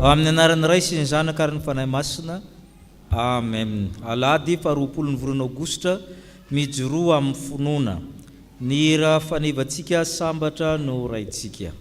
amin'ny anaran'ny Ray sy ny Zanaka ary ny Fanahy Masina. Amen. Alahady fa 20 volana Aogositra mijoroa amin'ny finoana. Ny hira fanevantsika sambatra no raintsika.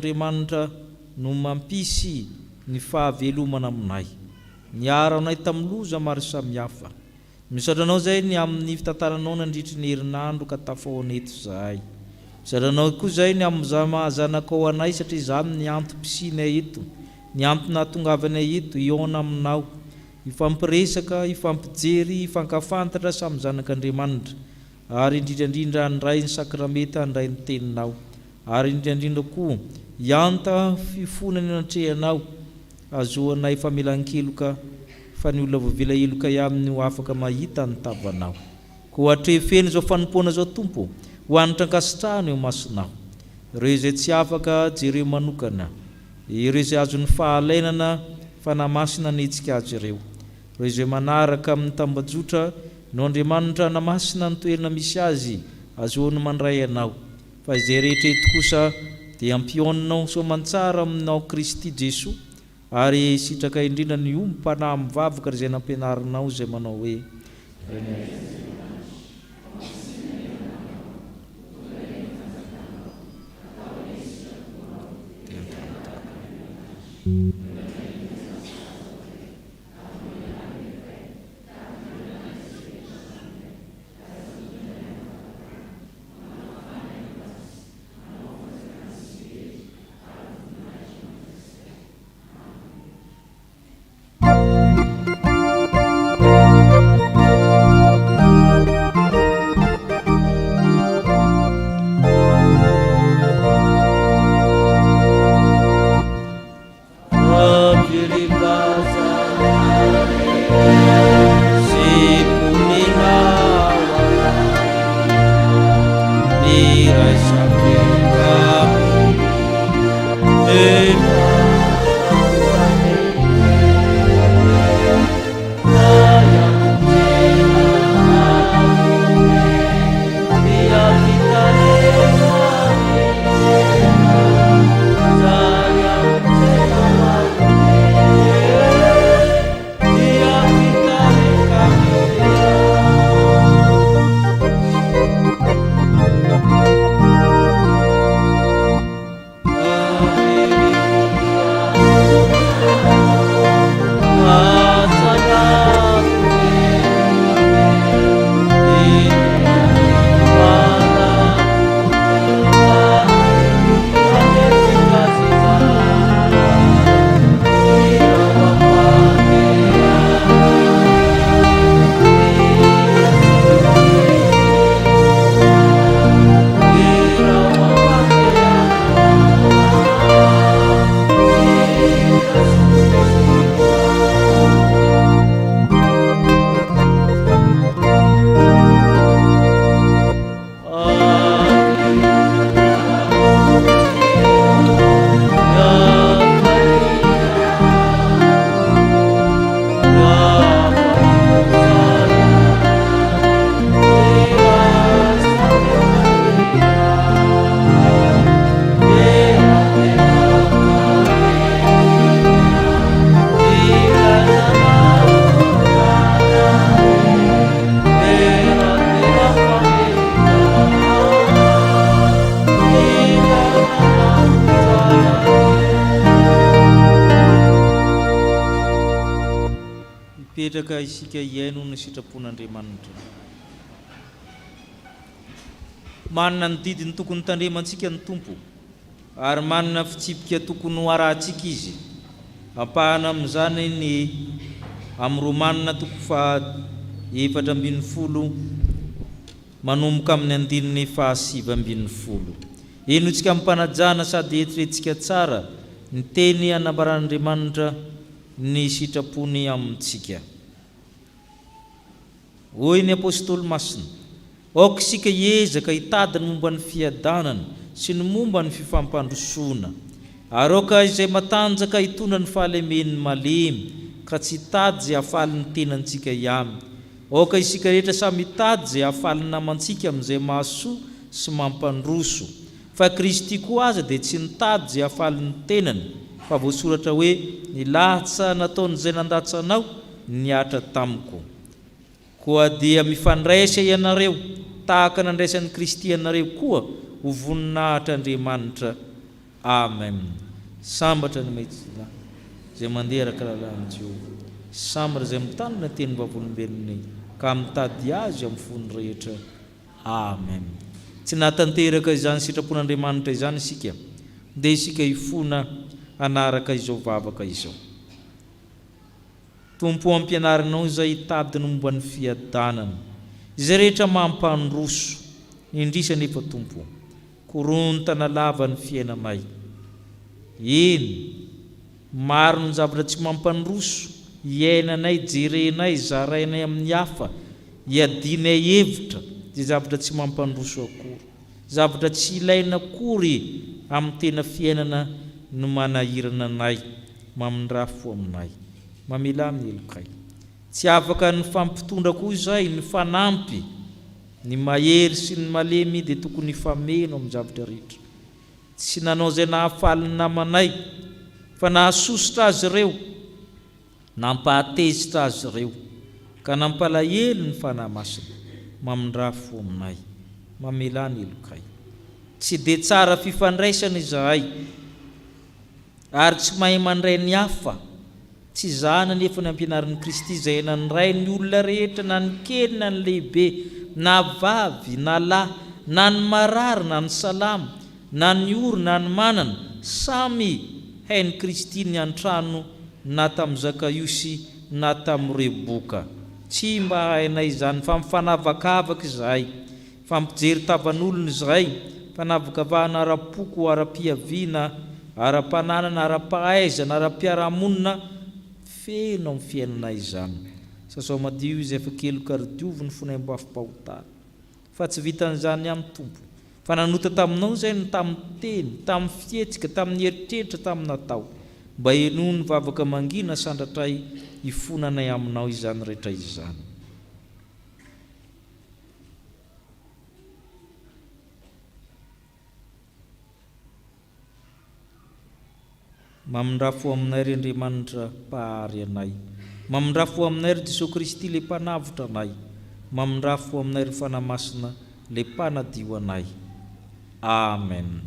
Andriamanitra no mampisy ny fahavelomana aminay. Niaranay tamin'ny loza maro samihafa. Misatranao zay ny amin'ny fitantaranao nandritry ny herinandro ka tafahoana eto zahay. Misatranao koa zay ny amin'ny mahazanakao anay satria izany ny antom-pisinay eto, ny antom-nahatongavanay eto iona aminao, ifampiresaka, ifampijery, ifankafantatra samy zanak'Andriamanitra, ary indrindrandrindra andray ny sakrameta andray ny teninao, ary indrindrandrindra koa ianta fifonany anatrehanao azoanay famelan-keloka fa ny olona voavela eloka aminy ho afaka mahita ny tavanao. Koa atrefeny zao fanompoana zao Tompo, ho anitra ankasitrahana eo masonao, ireo izay tsy afaka jereo manokana, ireo izay azon'ny fahalainana fanamasina netsika azy ireo, ireo izay manaraka amin'ny tambajotra no Andriamanitra namasina ny toerana misy azy azoany mandray anao, fa izay rehetra eto kosa dia ampionanao soamantsara aminao Kristy Jesoa, ary sitraka indrindra ny ombam-panahy mivavaka izay nampianarinao izay manao hoe mipetraka isika iaino ny sitrapon'Andriamanitra. Manana ny didiny tokony tandremantsika ny Tompo, ary manana fitsipika tokony ho arahantsika izy, ampahana amin'izany ny amin'ny Romanina 4:7 manomboka amin'ny 7:7. Eno tsika ampanajana sady eritreretintsika tsara ny teny anambaran'Andriamanitra ny sitrapony amintsika. Hoy ny apôstôly masina: aoka isika hiezaka hitady ny momba ny fiadanana sy ny momba ny fifampandrosoana, ary aoka izay matanjaka hitondra ny fahalemen'ny malemy ka tsy hitady izay hafaly ny tenantsika ihany. Aoka isika rehetra samy hitady izay hafaly ny namantsika amin'izay mahasoa sy mampandroso, fa Kristy koa aza dia tsy nitady izay hafaly ny tenany, fa voasoratra hoe: ny lahatra nataon'izay nandatsanao niatra tamiko. Koa dia mifandraisa ianareo tahaka nandraisan'ny Kristy ianareo koa ho voninahitr'Andriamanitra. Amen. Sambatra ny maitsina izay mandeha araka lalàn'i Jehovah, sambatra izay mitandrina teny vavolombelony ka mitady azy amin'ny fony rehetra. Amen. Tsy nahatanteraka izany sitrapon'Andriamanitra izany isika, dia isika hifona anaraka izao vavaka izao. Tompo, ampianarinao izay hitady ny momba ny fiadanana, izay rehetra mampandroso, indrisa nefa Tompo, korontana lava ny fiainanay. Eny, maro ny zavatra tsy mampandroso iainanay, jerenay, zarainay amin'ny hafa, hiadinay hevitra, dia zavatra tsy mampandroso akory, zavatra tsy ilaina akory amin'ny tena fiainana no manahirana anay, mamindrafo aminay. Mamela amin'ny elokay. Tsy afaka ny fampitondra koa izay, ny fanampy, ny mahery sy ny malemy dia tokony hifameno amin'ny zavatra rehetra. Tsy nanao izay nahafaly ny namanay, fa nahasositra azy ireo, nampahatezitra azy ireo, ka nampalahelo ny fanahy masina. Mamindrafo aminay. Mamela ny elokay. Tsy dia tsara fifandraisana izahay, ary tsy mahay mandray ny hafa, tsy zana nefa ny ampianarin'ny Kristy izay nandray ny olona rehetra, na ny kely na ny lehibe, na vavy na lahy, na ny marary na ny salama, na ny ory na ny manana, samy hain'i Kristy ny antrano, na tamin'ny Zakaiosy na tamin'ny Reboka. Tsy mba hainay izany, fa mifanavakavaka izahay, fa mpijery tavan'olona izahay, fanavakavahana ara-poko, ara-piaviana, ara-pananana, ara-pahaizana, ara-piarahamonina, feno amin'ny fiainanay izany. Sasao madio izay efa keloka ary diovy ny fonay mba afimpahotana, fa tsy vitan'izany amin'ny Tompo, fa nanota taminao izay ny tamin'ny teny, tamin'ny fihetsika, tamin'ny eritreritra, tamin'ny natao, mba eno ny vavaka mangina sandratray hifonanay aminao izany rehetra izany. Mamindrafo aminay ry Andriamanitra mpahary anay, mamindrafo aminay ry Jesosy Kristy le mpanavotra anay, mamindrafo aminay ry fanahy masina le mpanadio anay. Amen.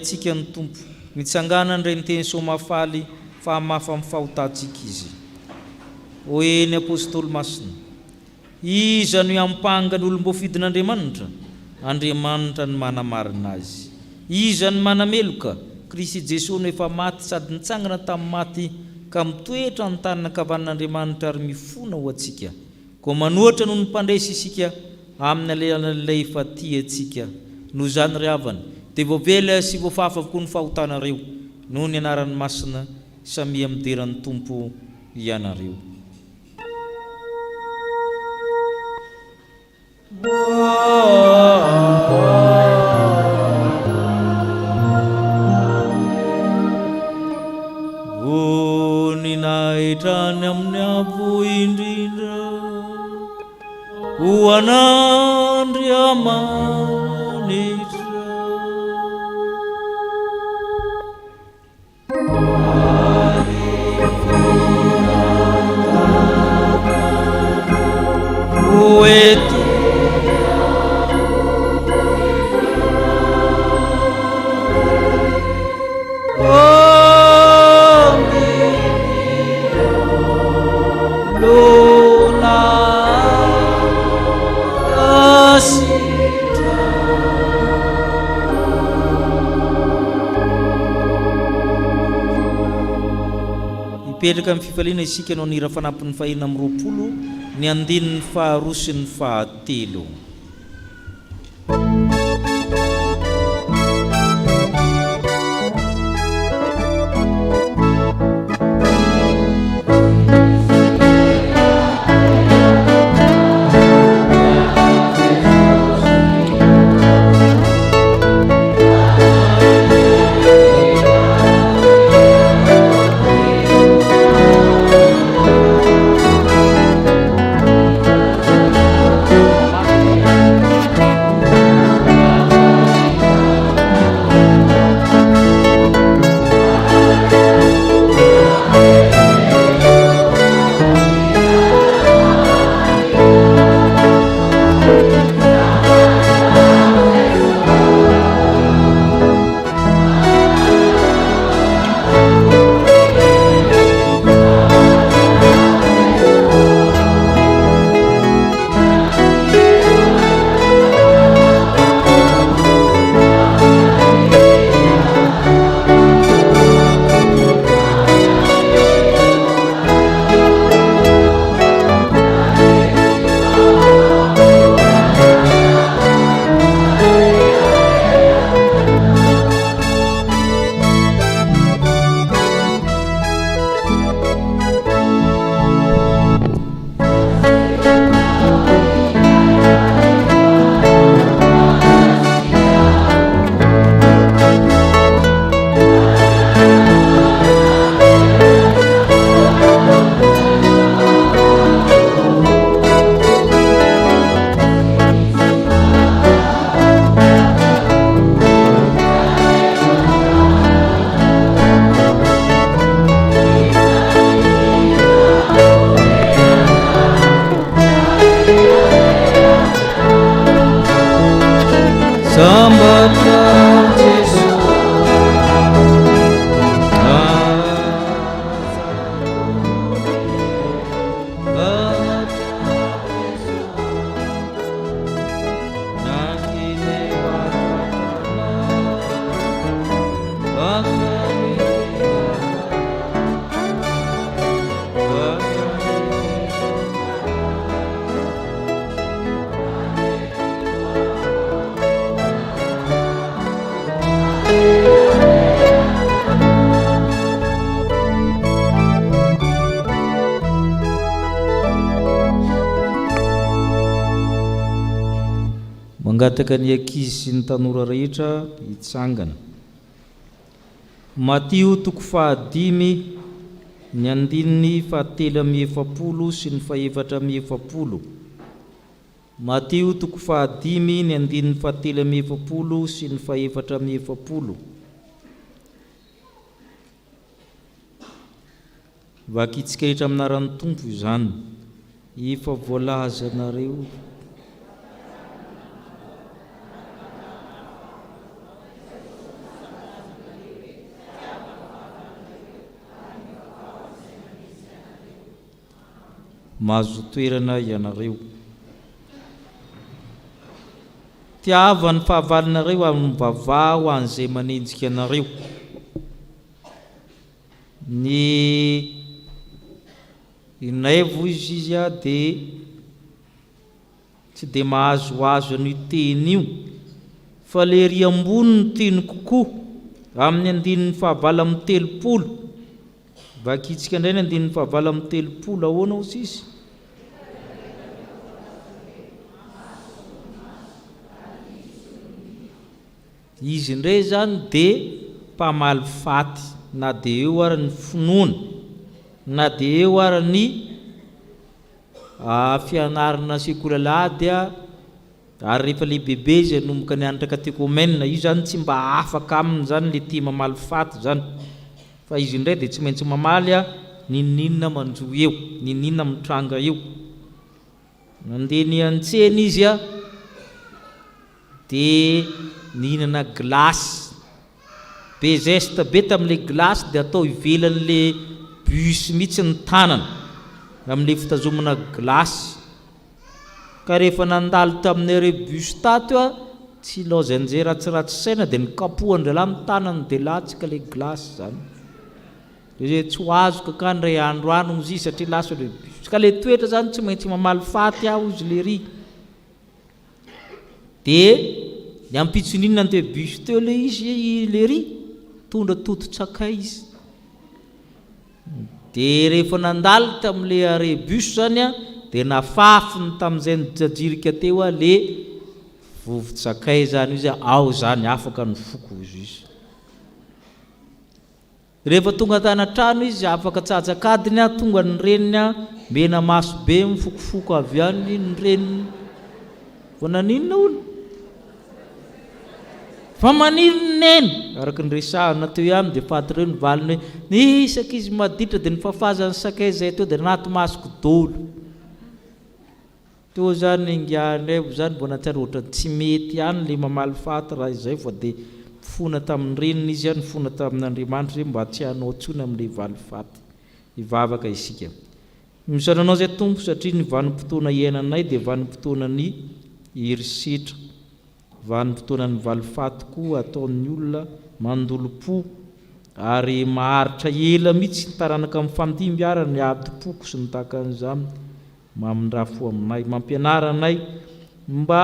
antsika ny tompo mitsangana ndray nyteny somafaly fa mafa mifahotantsika izy hoe ny apôstôly masina iza no ampanga ny olom-bo fidin'Andriamanitra Andriamanitra ny manamarina azy iza ny manameloka Kristy Jesosy no efa maty sady nitsangana tamin'ny maty ka mitoetra ny tanana ankavan'Andriamanitra ary mifona ho antsika ko manoatra no ny mpandresy isika amin'ny alalan'ilay efa tia antsika no zany ry havana dia voavela sy voafafa avokoa ny fahotanareo noho ny anaran'ny masina samia mideran'ny tompo ianareo. Voninahitra ny amin'ny avo indrindra ho an'Andriamanitra oeti ipetraka amin'ny fifaliana isika no nira fanampin'ny fahina amin'ny 20 ny andininy faharoa sy ny fahatelo. Mangataka ny ankizy sy ny tanora rehetra hitsangana. Matio 5 ny andininy 7:70 sy ny 7:70. Matio 5 ny andininy 7:70 sy ny 7:70. Vakitsika rehetra aminaran'ny Tompo izany efa voalaza nareo. mahazo toerana ianareo. Tiavany fahavalinareo amin'ny vavah ho an'izay manenjika anareo. Ny inaivo izy a dia tsy dia mahazoazo ny teny io, fa le ry ambony ny teny kokoa amin'ny andininy fahavala amin'ny 30. Vakitsika indray ny andininy fahavala amin'ny 30 ahoana ozy izy? Izy indray zany dia mpamaly faty, na dia eo ara ny finoana, na dia eo ara ny fianarana sekolalady ary rehefa lehibehibe izy anomboka ny anatra katekômena, io zany tsy mba afaka aminy zany le tia mamaly faty zany, fa izy indray dia tsy maintsy mamaly ninninona manjo eo, ninninona mitranga eo. Mandeha ny antsena izy dia nihinana glasy be zesta be tamin'le glasy, dia atao ivelan'le bus mihitsy ny tanana amin'le fitazomana glasy. Ka rehefa nandalo tamin'ire bus tato tsy laozan'izay ratsiratsy saina dia nikapohany lehilahy amin'ny tanany dia latsika le glasy zany. Dia tsy ho azo kakany ray andro any izy satria lasa le bus. Ka le toetra zany tsy maintsy mamaly faty aho izy le ry. Dia ny ampitsoninona ny bus teo le izy le ry tondra toto-tsakay izy. Dia rehefa nandalo tamin'le are bus zany dia nafafiny tamin'izay nijajirika teo le vovo-tsakay zany izy ao zany afaka ny foko izy. Rehefa tonga tanatrano izy afaka tsatsakadiny tonga ny reniny mena maso be mifokofoko avy any ny reniny. Vao naninona olo? Fa maninona neny? Araka ny resahana teo ihany dia faty reo ny valiny hoe nisaka izy maditra dia nifafazany sakay zay teo dia naty masoko dolo. Teo zany ingianay zany mbola tsara ohatra tsy mety ihany le mamaly faty raha izay fa dia fona tamin'ny reniny izy ny fona tamin'Andriamanitra hoe mba tsy hanao tsony amin'le valy faty. Hivavaka isika. Misaoranao zay Tompo satria ny vanim-potoana iainanay dia vanim-potoanany herisetra, vanim-potoanany valy faty koa ataon'ny olona mandolo-po ary maharitra ela mihitsy taranaka amin'ny famdimby ara ny adi-poko sy ny tahakan'izany. Mamindrafo aminay, mampianara anay mba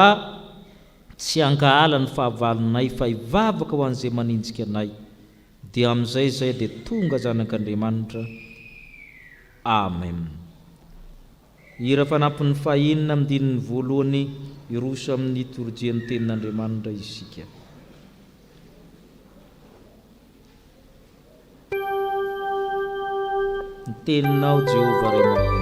tsy hangahala ny fahavalinay fa hivavaka ho an'izay manenjika anay. Dia amin'izay zay dia tonga zanak'Andriamanitra. Amen. Hira fanampin'ny fahenina amin'ny dininy voalohany iroso amin'ny torjian'ny tenin'Andriamanitra isika. Ny teninao Jehova ray mahery.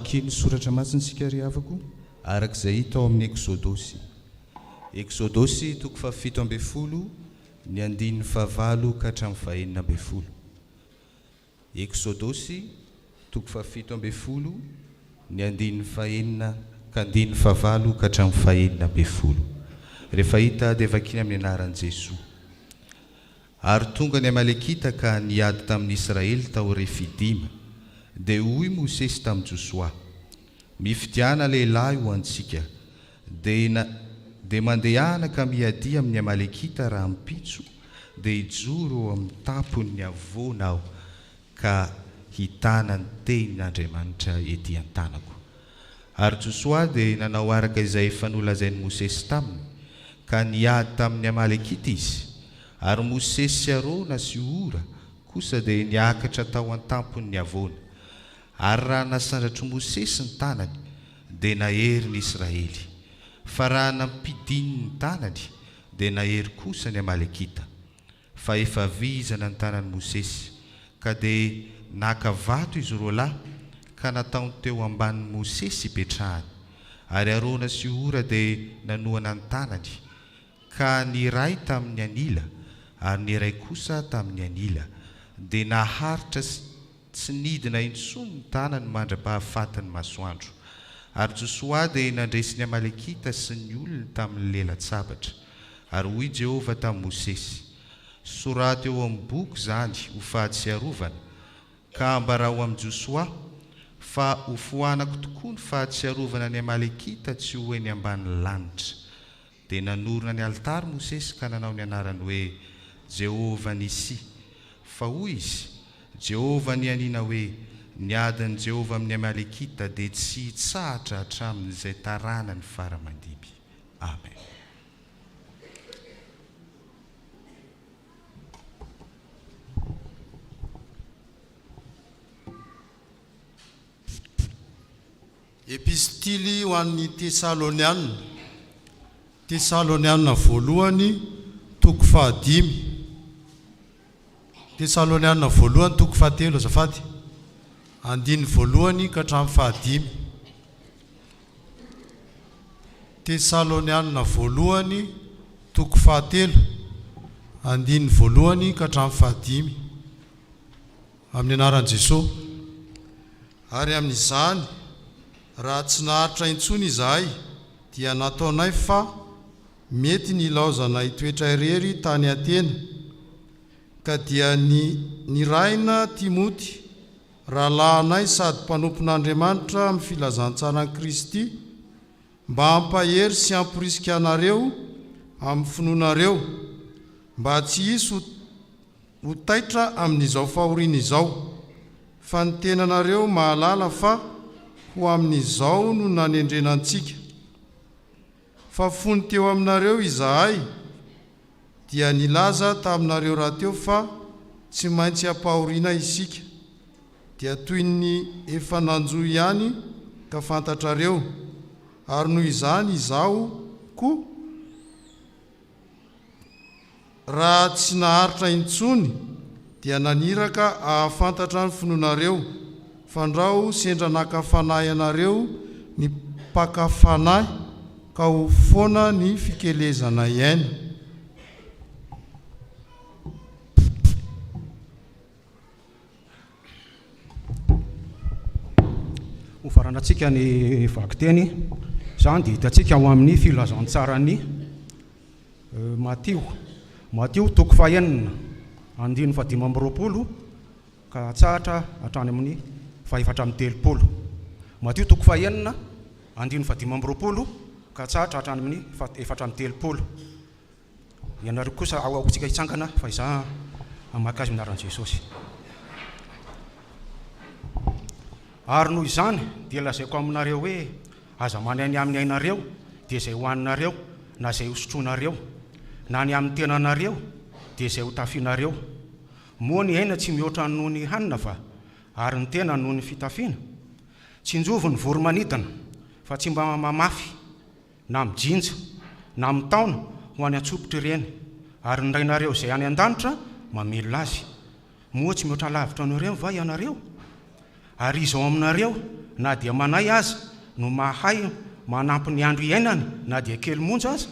Vaky ny soratra masitsika ry havako arak'izay hita ao amin'ny Eksôdôsy. Eksôdôsy 7:12 ny 9:9 ka hatramin'ny 9:10. Eksôdôsy 7:12 ny 9:9 ka 9:9 ka hatramin'ny 9:10. Rehefa hita dia vakiana amin'ny anaran'i Jesosy. Ary tonga ny Amalekita ka niady tamin'ny Israely tao Refidima, dia hoy Mosesy tamin'i Josoa: mifidiana lehilahy ho antsika, dia mandehana ka miady amin'ny Amalekita raha mipitso, dia hijoro eo amin'ny tapon'ny avona aho ka hitana ny tenin'Andriamanitra ety an-tanako. Ary Josoa dia nanao araka izay efa nolazain'i Mosesy taminy, ka niady tamin'ny Amalekita izy. Ary Mosesy sy Arona sy Ora kosa dia niakatra tao an-tampon'ny avona. Ary raha nasandratry Mosesy ny tanany dia nahery ny Israely, fa raha nampidiny ny tanany dia nahery kosa ny Amalekita. Fa efa vizana ny tanan'i Mosesy, ka dia naka vato izy roa lahy ka nataony teo ambanin'i Mosesy ipetrahany. Ary Arona sy Ora dia nanohana ny tanany, ka ny iray tamin'ny anila ary ny iray kosa tamin'ny anila, dia naharitra tsy nidina intsony ny tanany mandra-pahafatany masoandro. Ary Josoa dia nandresy ny Amalekita sy ny olony tamin'ny lela-tsabatra. Ary hoy Jehovah tamin'i Mosesy: sorata eo amin'ny boky zany ho fahatsiarovana, ka ambarao amin'i Josoa fa ho foanako tokoa ny fahatsiarovana ny Amalekita tsy ho eny ambanin'ny lanitra. Dia nanorona ny altary Mosesy ka nanao ny anarany hoe Jehovah Nissi. Fa hoy izy: Jehovah ny anina hoe niadin'i Jehovah amin'ny Amalekita dia tsy hitsahatra hatramin'izay taranany fara-mandimby. Amen. Epistily ho an'ny Tesalonianina. Tesalonianina voalohany 5. Tesalonianina voalohany 3 azafady. 1 ka hatramin'ny 5. Tesalonianina voalohany 3 1 ka hatramin'ny 5. Amin'ny anaran'i Jesosy. Ary amin'izany raha tsy naharitra intsony izahay dia nataonay fa mety ny laozanay toetra irery tany Atena, ka dia ny raina Timoty rahalahinay sady mpanompon'Andriamanitra amin'ny filazantsarany Kristy, mba hampahery sy hamporisika anareo amin'ny finoanareo, mba tsy hisy ho taitra amin'izao fahoriana izao, fa ny tenanareo mahalala fa ho amin'izao no nanendrenantsika. Fa fony teo aminareo izahay dia nilaza taminareo raha teo fa tsy maintsy hampahoriana isika, dia toy ny efa nanjoy ihany ka fantatrareo. Ary noho izany izaho koa, raha tsy naharitra intsony dia naniraka ahafantatra ny finoanareo, fandrao sendra nakafanay anareo ny pakafanay ka ho foana ny fikelezana iaina. Ho faranantsika ny vakiteny zany dia hitantsika ao amin'ny filazantsarany Matio 5:1 ka hatsahatra hatrany amin'ny 430. Matio 5:1 ka hatsahatra hatrany amin'ny 430. Ianareo kosa ao tsika hitsangana fa izaho hamaky azy minaran'i Jesosy. Ary noho izany dia lazaiko aminareo hoe aza manany amin'ny ainareo dia izay hoaninareo na izay hosotroanareo, na ny amin'ny tenanareo dia izay ho tafianareo. Moa ny aina tsy mihoatra noho ny hanina fa ary ny tena noho ny fitafiana. Tsy injovo ny voromanidina fa tsy mba mamafy na mijinja na mitaona ho any antsopotra ireny, ary ny rainareo izay any an-danitra mamelona azy. Moa tsy mihoatra lavitra anareo va ianareo? Ary izao aminareo na dia manay aza no mahay manampy ny andro iainany na dia kely monjo aza.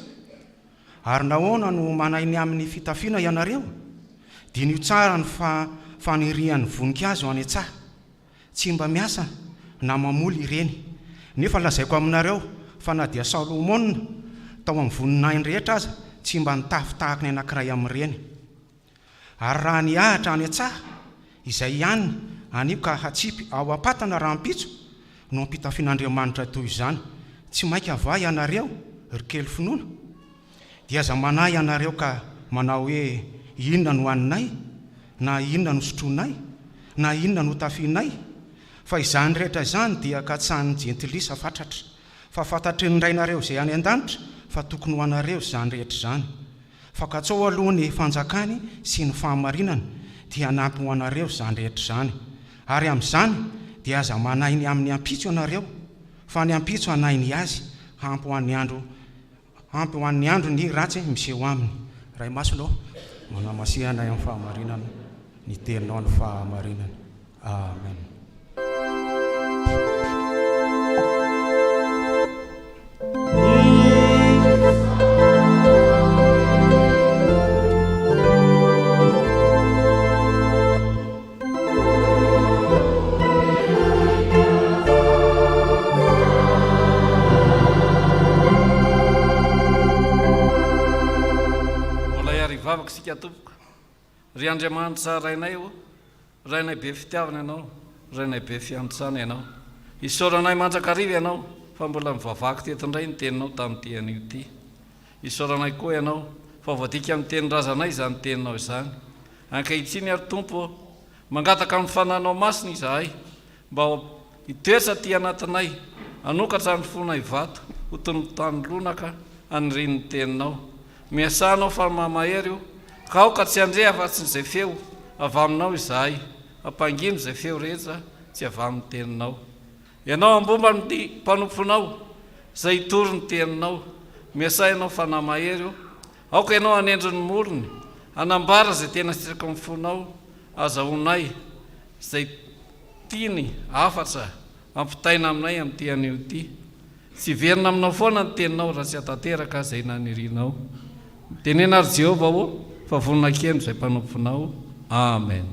Ary nahoana no manay ny amin'ny fitafiana ianareo? Dia nio tsara ny fanirian'ny voninkazo any an-tsaha, tsy mba miasa na mamoly ireny. Nefa lazaiko aminareo fa na dia Salomona tao amin'ny voninahiny rehetra aza tsy mba nitafy tahaka ny anankiray amin'ireny. Ary raha niahatra any an-tsaha izay ihany anio ka hatsipy ao apatana rahampitso no ampitafian'Andriamanitra toy izany, tsy mainka ava ianareo ry kely finoana. Dia aza manahy ianareo ka manao hoe inona no haninay, na inona no sotroinay, na inona no tafianay. Fa izany rehetra izany dia katsahan'ny jentilisa fatratra. Fa fantatry ny rainareo izay any an-danitra fa tokony ho anareo izany rehetra izany. Fa katsao aloha ny fanjakany sy ny fahamarinana dia hanampy ho anareo izany rehetra izany. Ary amin'izany dia aza manahy ny amin'ny ampitso ianareo, fa ny ampitso hanahy ny azy, ampy ho an'ny andro ny ratsy miseho aminy. Ray masonao manamasihanay amin'ny fahamarinana, ny teninao ny fahamarinana. Amen. Vavaka sika tompoko, ry Andriamanitra rainay o, rainay be fitiavana ianao, rainay be fiantsana ianao. Isaoranay manjakariva ianao, fa mbola mivavaka teto indray ny teninao tamin'ity anio ity. Isaoranay koa ianao, fa voadika amin'ny teny razanay izany teninao izany. Ankehitriny ary Tompo, mangataka amin'ny fananao masina izahay, mba hitoetra ty anatinay, hanokatra ny fonay vato, ho toy ny tany lonaka aniriny ny teninao. Miasanao fa mamahery io, ka ao ka tsy andre afa-tsy n'izay feo avy aminao izahay, ampangino izay feo rehetra tsy avy amin'ny teninao. Ianao ambomba ny mpanomponao izay hitory ny teninao, miasa ianao fa namahery io, aoka ianao hanendro ny molony, hanambara izay tena sitraka amin'ny fonao, azahoanay izay tiany afatra ampitaina aminay amin'ity anio ity. Tsy verina aminao foana ny teninao raha tsy hatateraka izay nanirinao. Tenena ry Jehova o, fa voninahikeno izay mpanomponao. Amen.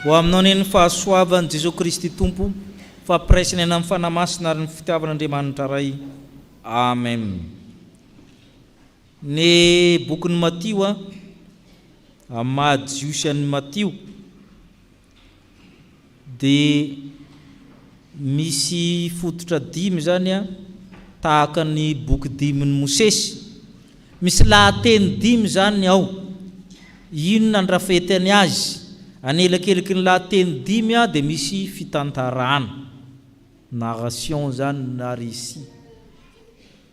Ho aminao ny fahasoavan'i Jesosy Kristy Tompo, fampiraisany amin'ny fanamasina ary ny fitiavan'Andriamanitra ray. Amen. Ny bokin'ny Matio amin'ny mahajiosy Matio dia misy fototra 5 zany tahaka ny boky 5-ny Mosesy. Misy lahateny 5 zany ao. Inona ny rafetany azy? Anelakelaky ny lahateny 5 dia misy fitantarana, narration zany na récit.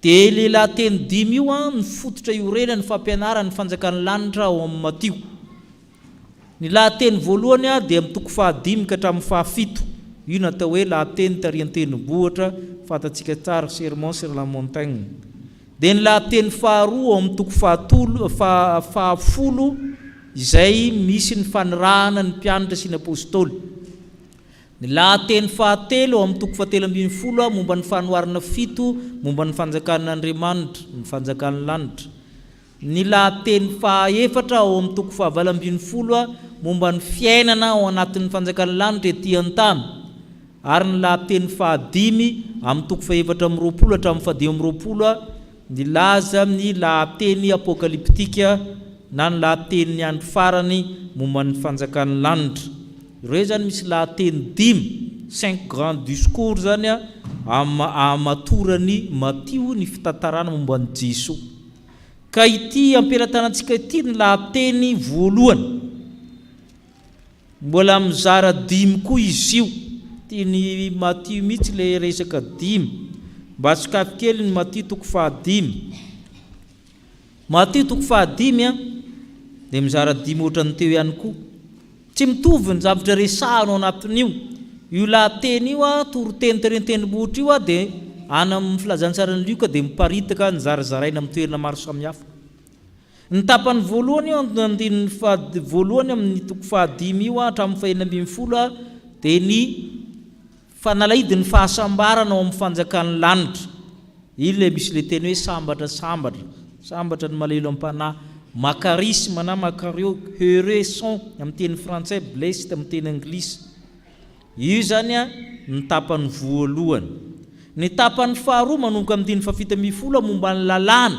Dia le lahateny 5 io ny fototra iorenany fampianarany fanjakan'ny lanitra ao amin'ny Matio. Ny lahateny voalohany dia amin'ny toko 5 ka hatramin'ny 7. Io natao hoe lahateny tarian-tenibohitra fantatsika tsara sermon sur la montagne. Dia ny lahateny faharoa amin'ny toko 10 izay misy ny fanirahana ny mpianatra sy ny apôstôly. Ny lahateny fahatelo amin'ny toko 17 momba ny fanoharana fito momba ny fanjakan'Andriamanitra, ny fanjakan'ny lanitra. Ny lahateny fahaefatra ao amin'ny toko 18 momba ny fiainana ao anatin'ny fanjakan'ny lanitra ety an-tany. Ary ny lahateny fahadimy amin'ny toko 420 hatramin'ny 520 ny laza amin'ny lahateny apokaliptika na ny lahateny andro farany momba ny fanjakan'ny lanitra. Ireo zany misy lahateny 5 grand discours zany amatorany Matio ny fitantarana momba ny Jesosy. Ka ity ampelantanantsika ity ny lahateny voalohany. Mbola mizara 5 koa izy io. Tiany Matio mitsy le resaka 5. Mba sokafy kely ny Matio toko 5. Matio toko 5 dia mizara 5 ohatrany teo ihany koa. Tsy mitovy ny zavatra resahanao anatin'io. Io lahateny io toroteny tarian-tenibohitra io dia ana amin'ny filazantsarany lioka dia miparitaka ny zarazaraina amin'ny toerana maro samihafa. Ny tapany voalohany andininy voalohany amin'ny toko 5 io hatramin'ny 12 dia ny fanalahidy ny fahasambarana ao amin'ny fanjakan'ny lanitra. Io le misy le teny hoe sambatra ny malelo am-panahy. Macarisme na macario, heureux sont amin'ny teny français, blessed amin'ny teny anglisy. Io zany ny tapany voalohany. Ny tapany faharoa manomboka amin'ny 17 momba ny lalàna.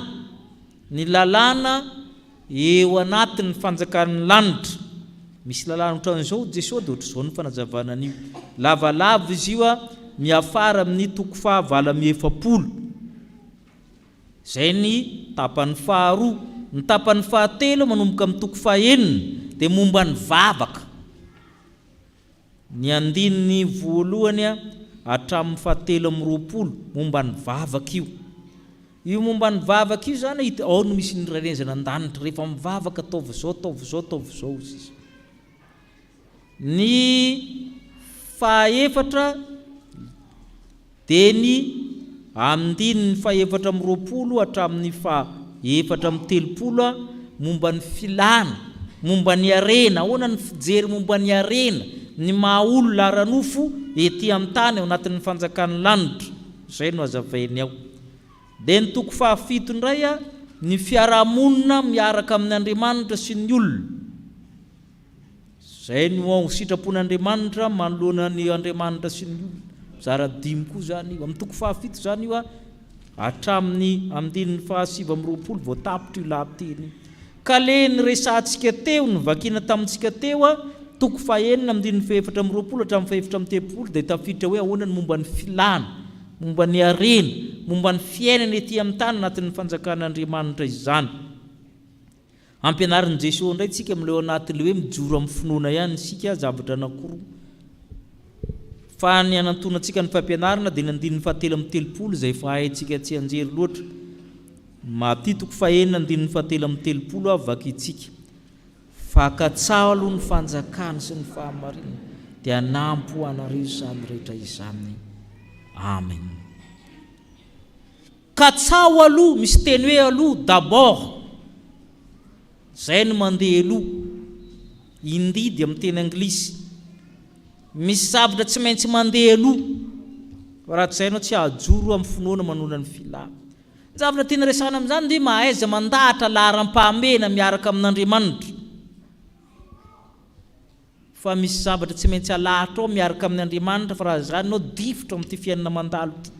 Ny lalàna eo anatin'ny fanjakan'ny lanitra. Misy lalàna ohatran'izao Jesosy dia ohatr'izao ny fanazavana an'io. Lavalava izy io miafara amin'ny toko 9. Zay ny tapany faharoa. Ny tapany fahatelo manomboka amin'ny toko 9 dia momba ny vavaka. Ny andininy voalohany hatramin'ny 720 momba ny vavaka io. Io momba ny vavaka io zany ao no misy ny rarezana an-danitra rehefa mivavaka ataovy zao izy. Ny fahaefatra dia ny andininy 720 hatramin'ny 730 momba ny filana, momba ny arena, ahoana ny fijery momba ny arena, ny mahaolo laranofo ety amin'ny tany ao anatin'ny fanjakan'ny lanitra. Zay no azavainy ao. Dia ny toko 7 indray ny fiarahamonina miaraka amin'ny Andriamanitra sy ny olona. Zay no sitrapon'Andriamanitra manoloana ny Andriamanitra sy ny olona. Zara 5 koa zany io. Amin'ny toko 7 zany io hatramin'ny andininy 720 vao tapitra io lahateny. Ka le ny resantsika teo, ny vakina tamintsika teo toko 9 andininy 420 hatramin'ny 430 dia tafiditra hoe ahoana ny momba ny filana, momba ny arena, momba ny fiainana ety amin'ny tany anatin'ny fanjakan'Andriamanitra izany. Ampianarin'i Jesosy indray tsika amileo anatin'le hoe mijoro amin'ny finoana ihany isika zavatra anankiroa. Fa ny anantonantsika ny fampianarana dia ny andininy 730 izay fa haintsika tsy anjery loatra. Matio toko 9 andininy 730 vakitsika. Fakatsaho aloha ny fanjakana sy ny fahamarinana dia nampy ho anareo izany rehetra izany. Amen. Katsaho aloha, misy teny hoe aloha d'abord. Zay no mandeha aloha. Indidy amin'ny teny anglisy. Misy zavatra tsy maintsy mandeha aloha. Raha tsy hainao tsy hajoro amin'ny finoana manona ny filana. Zavatra tiana resahana amin'izany dia mahaiza mandahatra laharam-pahamena miaraka amin'Andriamanitra. Fa misy zavatra tsy maintsy alahatra ao miaraka amin'ny Andriamanitra fa raha zany anao difotra amin'ity fiainana mandalo ity.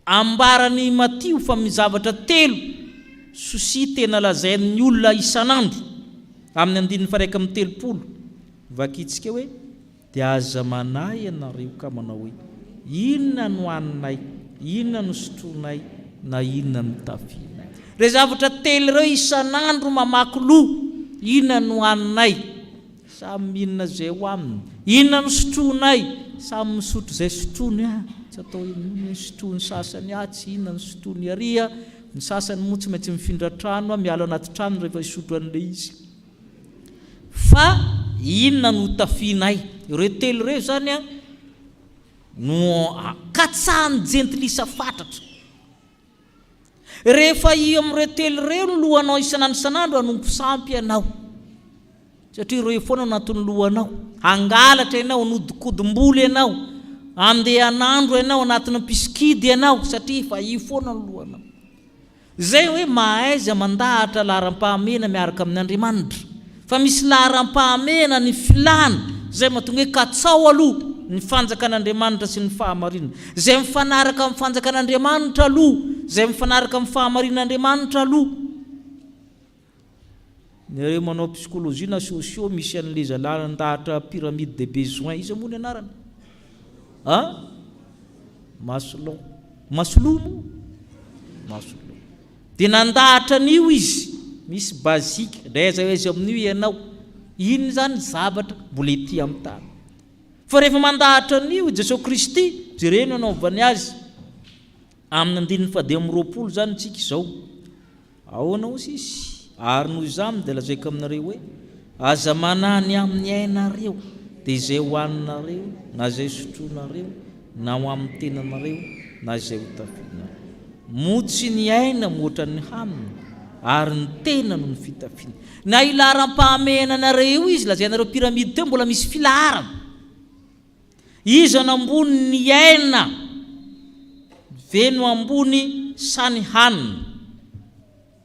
Ambarany Matio fa mizavatra 3 sosi tena lazain'ny olona isan'andro amin'ny andininy 130 vakitsika hoe dia aza manahy ianareo ka manao hoe inona no haninay, inona no sotronay, na inona no tafianay. Re zavatra 3 ireo isan'andro mamaky loha. Inona no haninay, samy mihinana zay ho aminy. Inona no sotronay, samy misotro zay sotrony. Tsy atao sotrony sasany tsy inona no sotrony aria ny sasany moa tsy maintsy mifindra trano miala anaty trano rehefa isotro an'ilay izy fa inona no tafinay ireo telo ireo zany a no katsahany jentilisa fatratra rehefa io amin'ireo telo ireo no lohanao isanandro anompo sampy ianao satria ireo foana anatin'ny lohanao hangalatra ianao anodikodim-boly ianao andeha anandro ianao anatin'ny piskidy ianao satria fa io foana ny lohanao zay hoe mahaiza mandahatra laharam-pahamena miaraka amin'ny Andriamanitra fa misy laharam-pahamena ny filana zay mahatonga hoe katsao aloha ny fanjakan'Andriamanitra sy ny fahamarinana zay mifanaraka amin'ny fanjakan'Andriamanitra aloha zay mifanaraka amin'ny fahamarinan'Andriamanitra aloha nareo manao psychologie na socio misy an'ilay zalala ndahatra pyramide de besoin izy moa ny anarany Maslow dia nandahatra an'io izy misy bazika raiza izy amin'io ianao iny zany zavatra mbola ety amin'ny tany fa rehefa mandahatra an'io Jesosy Kristy jerena anaovany azy amin'ny 19 zany tsika izao ahoanao sisy ary noho izany dia lazaiko aminareo hoe aza manany amin'ny ainareo dia izay hoaninareo na izay sotronareo na ho amin'ny tenanareo na izay hotafianareo motsy ny aina moatra ny hamina ary ny tena no ny fitafiana na ilaharam-pahamenanareo izy lazainareo piramide teo mbola misy filaharana izy anambony ny aina veno ambony sany hanina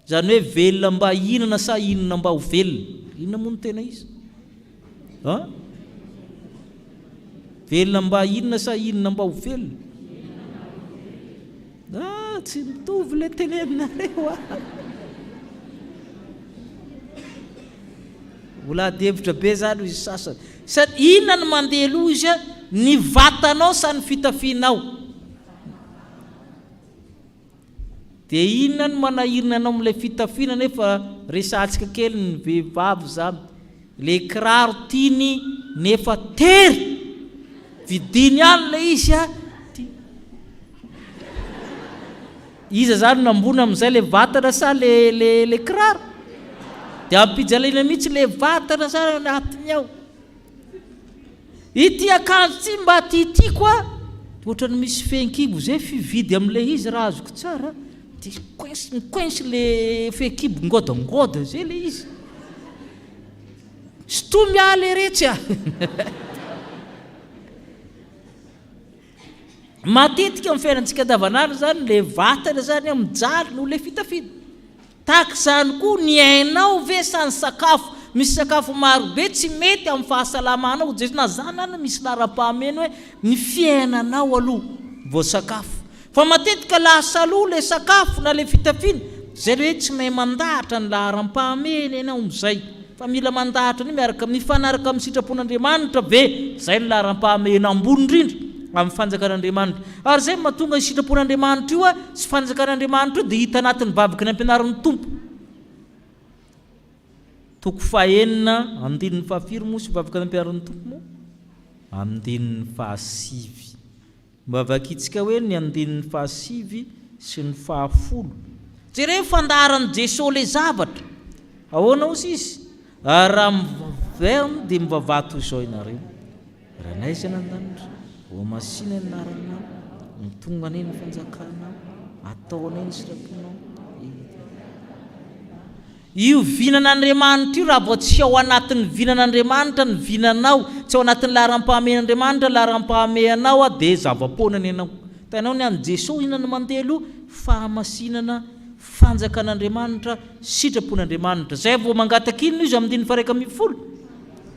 zany hoe velona mba inana sa inona mba ho velona inona moa ny tena izy velona mba inona sa inona mba ho velona tsy mitovy le teneninareo mbola adevitra be zany izy sasany sady inona no mandeha aloha izy ny vatanao sa ny fitafianao dia inona no manahirina anao amin'ilay fitafiana nefa resantsika kely ny vehivavy zany le kiraro tiany nefa tery vidiny any le izy iza zany nambona amin'izay le vatana sa le kiraro dia ampijalaina mihitsy le vatana sa anatiny ao ity akanjo tsy mba tiatiako ohatrany misy fehikibo zay fividy amin'ilay izy raha azoko tsara dia coince le fehikibo ngodangoda zay le izy stomialy retsy matetika amin'ny fiainantsika andavanandro zany le vatana zany mijaly no le fitafiana tahaka izany koa ny ainao ve sa ny sakafo misy sakafo marobe tsy mety amin'ny fahasalamanao jesy na zany any misy laharam-pahamena hoe ny fiainanao aloha vao sakafo fa matetika lasa aloha le sakafo na le fitafiana zay hoe tsy mahay mandahatra ny laharam-pahamena ianao amin'izay fa mila mandahatra ny miaraka mifanaraka amin'ny sitrapon'Andriamanitra ve zay ny laharam-pahamena ambony indrindra amin'ny fanjakan'Andriamanitra ary zay mahatonga ny sitrapon'Andriamanitra io sy fanjakan'Andriamanitra io dia hita anatin'ny vaviky ny ampianaran'ny tompo toko fahenina andininy fahafiry moa sy vaviky ny ampianaran'ny tompo moa andininy fahasivy mba vakitsika hoe ny andininy fahasivy sy ny fahafolo jereo fandaharan'i Jesosy le zavatra ahoanao sisy raha miverina dia mivavato izao ianareo raha naiza nandanitra o masina naranao mitonga neny fanjakanao ataoneny siraponao io vinan'Andriamanitra io raha vao tsy ao anatin'ny vinan'Andriamanitra ny vinanao tsy ao anatin'ny laharam-pahamen'Andriamanitra laharam-pahamenao dia zava-ponany ianao tanao ny any Jesosy inona no mandeha aloha fahamasinana fanjakan'Andriamanitra sitrapon'Andriamanitra zay vao mangataka inona izy amin'ny 1:10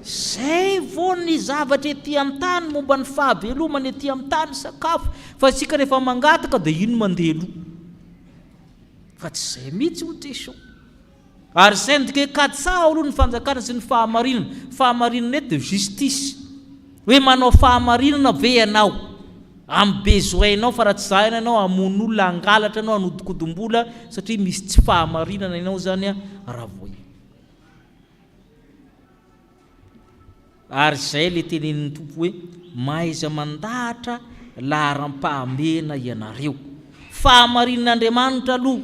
zay vao ny zavatra ety amin'ny tany momba ny fahavelomana ety amin'ny tany sakafo fa tsika rehefa mangataka dia ino mandeha aloha fa tsy zay mihitsy ho Jesosy ary zay ndika katsao aloha ny fanjakana sy ny fahamarinana eto dia justice hoe manao fahamarinana ve ianao amin'ny besoinao fa raha tsy zahana ianao hamon'olona hangalatra ianao hanodikodim-bola satria misy tsy fahamarinana ianao zany raha voa ary zay le tenenin'ny tompo hoe mahaiza mandahatra laharam-pahamena ianareo fahamarinan'Andriamanitra aloha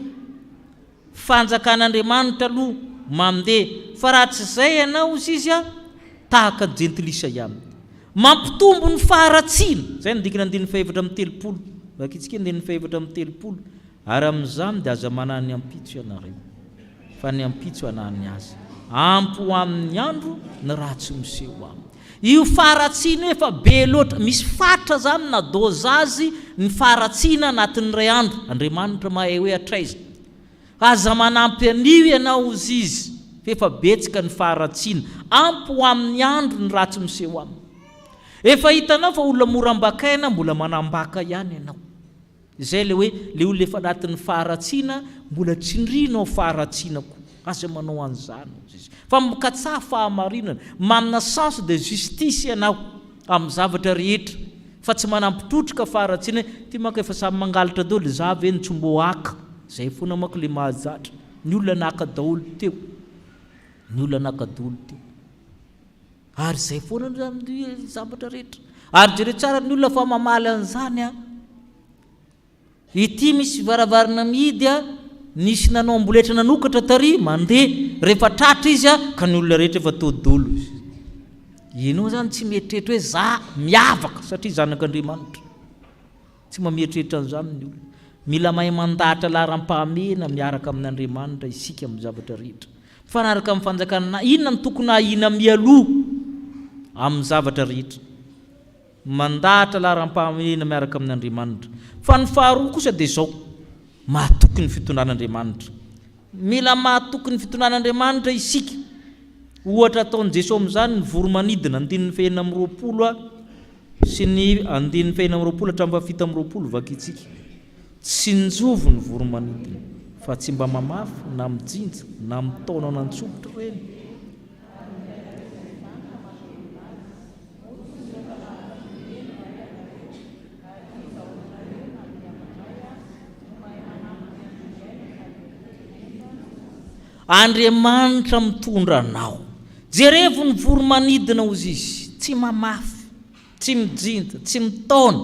fanjakan'Andriamanitra aloha mandeha fa raha tsy izay ianao izy izy a tahaka jentilisa ihany mampitombo ny faharatsiana zay ny dikany 7:30 vakitsika 7:30 ary amin'izany dia aza manany ampitso ianareo fa ny ampitso anany azy ampy ho amin'ny andro ny raha tsy miseho aminy io faharatsiana efa be loatra misy fatra zany na dozazy ny faharatsiana anatin'ny ray andro Andriamanitra mahay hoe hatraiza aza manampy anio ianao izy izy efa betsika ny faharatsiana ampy ho amin'ny andro ny raha tsy miseho aminy efa hitanao fa olona moram-bakaina mbola manambaka ihany ianao izay le hoe le olona efa anatin'ny faharatsiana mbola tsindrinao faharatsiana koa aza manao an'izany izy fa mikatsah fahamarinana manana sens de justice ianao amin'ny zavatra rehetra fa tsy manampitrotrika faharatsiana ty maka efa samy mangalatra daholo zavy eny tsy mbo aka zay foana mako le mahazatra ny olona naka daholo teo ny olona naka daholo teo ary zay foana ny zavatra rehetra ary jere tsara ny olona fa mamaly an'izany a ity misy varavarana mihidy a nisy nanao amboletra nanokatra tary mandeha rehefa tratra izy a ka ny olona rehetra efa todolo inao zany tsy mieritreritra hoe za miavaka satria zanak'Andriamanitra tsy mamieritreitra an'izany ny olona mila mahay mandahatra laharam-pahamena miaraka amin'Andriamanitra isika amin'ny zavatra rehetra fanaraka amin'ny fanjakana inona ny tokony ahina mialoha amin'ny zavatra rehetra mandahatra laharam-pahamena miaraka amin'Andriamanitra fa ny faharoa kosa dia zao mahatoky ny fitondran'Andriamanitra mila mahatoky ny fitondran'Andriamanitra isika ohatra ataon'i Jesosy amin'izany ny voromanidina 9:20 sy ny 9:20 hatramin'ny 7:20 vakitsika tsy njovy ny voromanidina fa tsy mba mamafy na mijinja na mitaona nan-tsobotra reny Andriamanitra mitondra anao jerevo ny voromanidina ozy izy tsy mamafy tsy mijinja tsy mitaona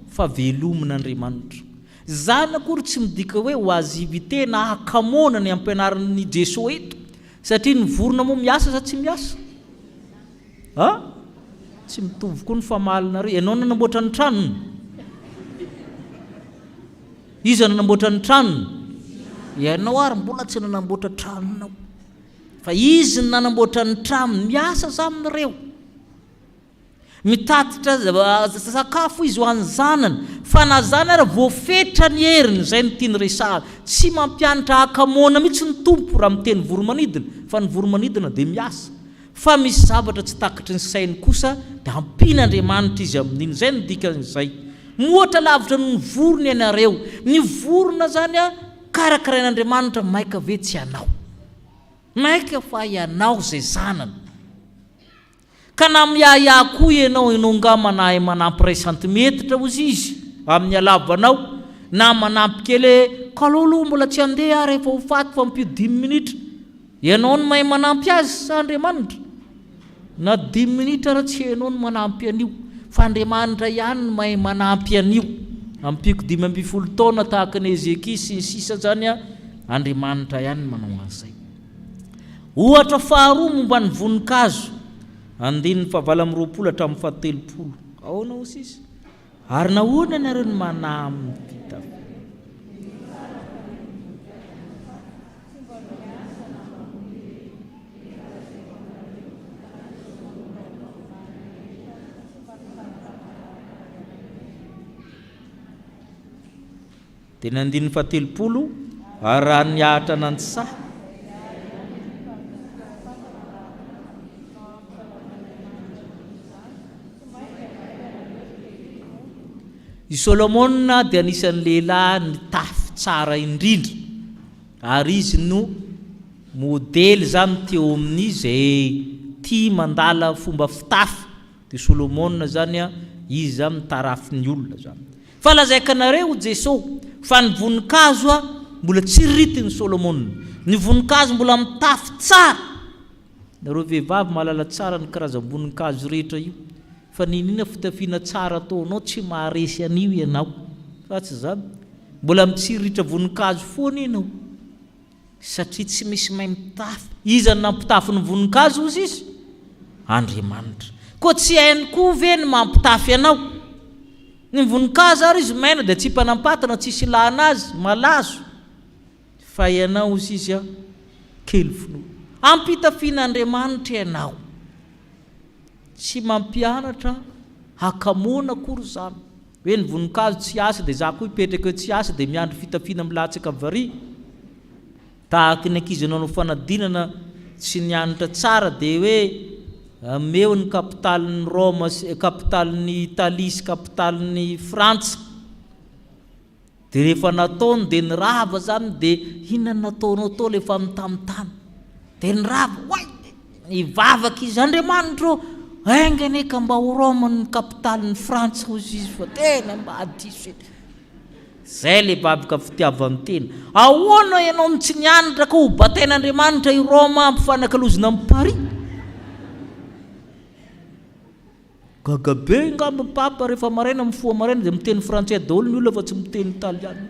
fa velomin'Andriamanitra zany akory tsy midika hoe ho azivité na akamona ny ampianaran'ny Jesosy eto satria ny vorona moa miasa sa tsy miasa tsy mitovy koa ny famalinareo ianao nanamboatra ny tranony iza nanamboatra ny tranony ianao ary mbola tsy nanamboatra tranonao fa izy ny nanamboatra ny trano miasa amin'ireo mitatitra sakafo izy ho an'ny zanany fa na zany ary voafetra ny heriny zay ny tiany resahana tsy mampianatra akamona mihitsy ny tompo raha miteny voromanidina fa ny voromanidina dia miasa fa misy zavatra tsy takatry ny sainy kosa dia ampian'Andriamanitra izy amin'iny zay ny dikan'izay mohatra lavitra ny vorona ianareo ny vorona zany a karakarain'Andriamanitra maika ve tsy ianao maika fa ianao zay zanany ka na miahiahy koa ianao inonga manahy manampy 1 cm ozy izy amin'ny alavanao na manampy kely kaloloha mbola tsy andeha ary efa ho faty fa mpio 10 minitra ianao ny mahay manampy azy sa Andriamanitra na 10 minitra raha tsy ianao ny manampy anio fa Andriamanitra ihany ny mahay manampy anio ampiko 12 taona tahaka ny Ezekia sy ny sisa zany a Andriamanitra ihany manao an'izay ohatra faharoa momba ny voninkazo 9:20 hatramin'ny 7:30 ahoana ozy izy ary nahoana nareo ny manahy vita tena 9:30 ary raha niahatra nantsisaha i Solomona dia anisan'ny lehilahy nitafy tsara indrindra ary izy no modely zany teo amin'ny zay tia mandala fomba fitafy dia Solomona zany a izy zany mitarafy ny olona zany fa lazaikanareo Jesosy fa ny voninkazo a mbola tsy ritiny Solomona ny voninkazo mbola mitafy tsara nareo vehivavy mahalala tsara ny karazam-boninkazo rehetra io fa ninina fitafiana tsara ataonao tsy maharesy anio ianao fa tsy zany mbola mitsiritra voninkazo foana ianao satria tsy misy mahay mitafy. Iza nampitafy ny voninkazo ozy izy? Andriamanitra. Koa tsy hainy koa ve ny mampitafy anao? Ny voninkazo ary izy maina dia tsy mpanampatana, tsisy ilana azy, malazo. Fa ianao izy izy kely finoana. Ampitafian'Andriamanitra ianao. Tsy mampianatra hakamoana akory zany. Hoe ny voninkazo tsy asa dia za koa hipetraka hoe tsy asa dia miandry fitafiana milatsaka varia. Tahaka ny ankizy anao fanadinana tsy nianatra tsara dia hoe meo ny kapitalin'ny Roma, kapitalin'ny Italia sy kapitalin'ny Frantsa. Dia rehefa nataony dia ny rava zany dia inona nataonao tao rehefa mitamintany? Dia ny rava, way, nivavaka izy, Andriamanitra aingany ka mba ho Roma ny kapitalin'ny Frantsa hozy izy fa tena mba hadiso ety. Zay le babaka fitiavany tena. Ahoana ianao no tsy nianatra ka ho batain'Andriamanitra i Roma ampifanakalozina amin'ny Paris? Gagabe ngamba papa rehefa maraina mifoha maraina dia miteny frantsay daholo ny olona fa tsy miteny italiana.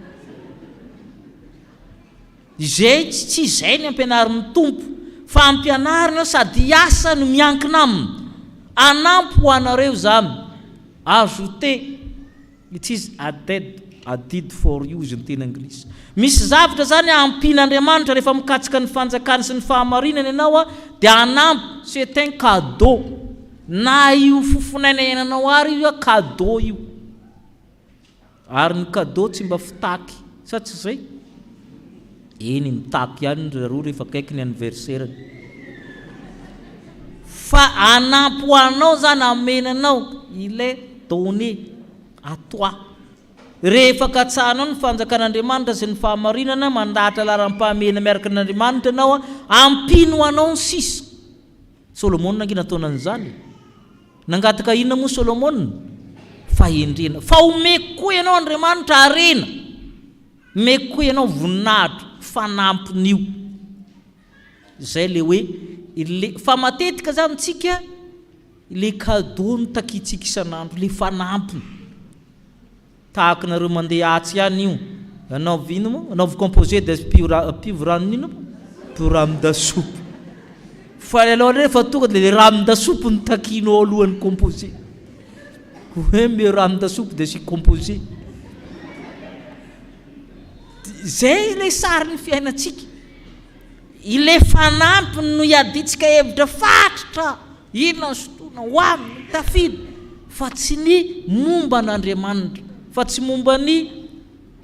Izay tsy izay ny ampianarin'ny tompo fa ampianarina sady asa no miankina aminy. Anampy ho anareo zany. Ajouter, it is added for you izy ny teny anglisy. Misy zavatra zany ampian'Andriamanitra rehefa mikatsika ny fanjakany sy ny fahamarinana ianao dia anampy, c'est un cadeau. Na io fofonaina iananao ary io cadeau io. Ary ny cadeau tsy mba fitaky, sa tsy zay? Eny mitaky ihany zareo rehefa akaiky ny anniversaire. Fa anampy ho anao zany amenanao, il est donné à toi. Rehefa katsahanao ny fanjakan'Andriamanitra sy ny fahamarinana mandahatra laharam-pahamena miaraka n'Andriamanitra anao ampino anao ny sisa. Solomon nange nataona an'izany. Nangataka inona moa Solomon? Fahendrena. Fa omeko koa ianao Andriamanitra arena. Meko koa ianao voninahitra fanampin'io. Zay le hoe fa matetika zany tsika le cadeau ny takitsika isan'andro, le fanampiny. Tahaka nareo mandeha atsy ihany io. Anaovy ino moa? Anaovy composé de pivo ranon'ino moa? Pivo ranon-dasopy. Fa aloha rehefa tonga dia le ranon-dasopy ny takinao alohan'ny composé. Hoe me ranon-dasopy dia sy composé. Zay le sary ny fiainantsika. Ile fanampiny no iaditsika hevitra fatratra. Inona ny sotoana ho aminy tafidy. Fa tsy ny momba n'Andriamanitra. Fa tsy momba ny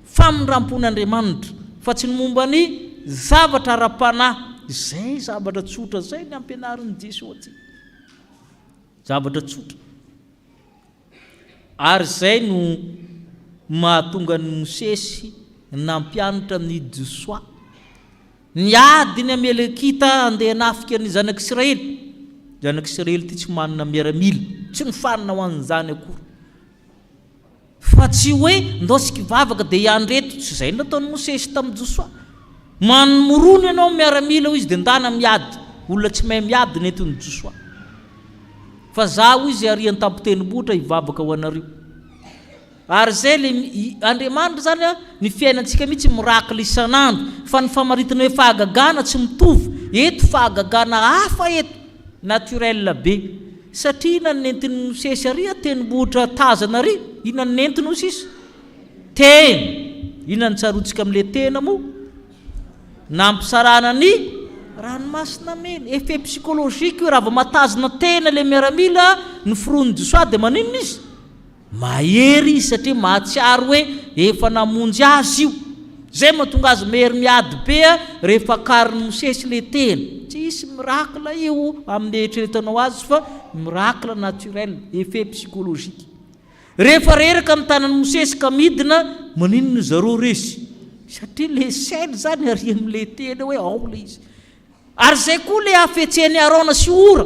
famindrampon'Andriamanitra. Fa tsy ny momba ny zavatra ara-panahy. Zay zavatra tsotra zay ny ampianarin'ny Jesosy aty. Zavatra tsotra. Ary zay no mahatonga ny Mosesy nampianatra amin'ny Joshua. Niady ny Amelekita andeha hanafika ny zanak'Israely. Zanak'Israely ty tsy manana miaramila, tsy mifanina ho an'izany akory. Fa tsy hoe ndosika vavaka dia iandreto, tsy zay nataon'ny Mosesy tamin'ny Joshua. Manomorony ianao miaramila ho izy dia ndana miady. Olona tsy mahay miady netony Joshua. Fa zaho izy arian'ny tampon-tenibotra hivavaka ho anareo. Ary zay le Andriamanitra zany ny fiainantsika mihitsy miracle isan'andro. Fa ny famaritana hoe fahagagana tsy mitovy. Eto fahagagana hafa eto naturel be. Satria inona ny nentin'ny Mosesy ary tenibotra tazana ary? Inona ny nentiny ho sisa? Tena. Inona ny tsarotsika amin'ile tena moa? Nampisarana ny ranomasina mena. Effet psychologique hoe raha vao matazana tena le miaramila ny firoany Joshua dia maninona izy? Mahery izy satria mahatsiaro hoe efa namonjy azy io. Zay mahatonga azy mehery miady be rehefa karin'ny Mosesy le tena. Tsy isy miracle io amin'ny eritreretanao azy fa miracle naturel, effet psychologique. Rehefa reraka amin'ny tanan'ny Mosesy ka midina, maninona zareo resy? Satria le sel zany ary amin'le tena hoe ao le izy. Ary zay koa le afetseny Arona sy Ora.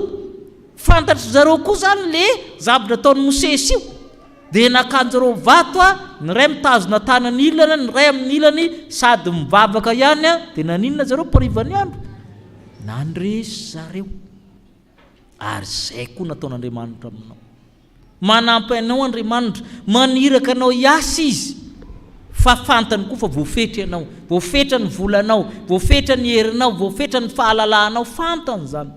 Fantatry zareo koa zany le zavatra ataon'ny Mosesy io. Dia nakanjareo vato ny ray mitazona tanany ilana, ny ray amin'ny ilany sady mivavaka ihany dia naninona zareo parivany andro? Nandresy zareo. Ary zay koa nataon'Andriamanitra aminao. Manampy anao Andriamanitra, maniraka anao hiasa izy. fa fantany koa fa voafetra ianao, voafetra ny volanao, voafetra ny herinao, voafetra ny fahalalanao, fantany zany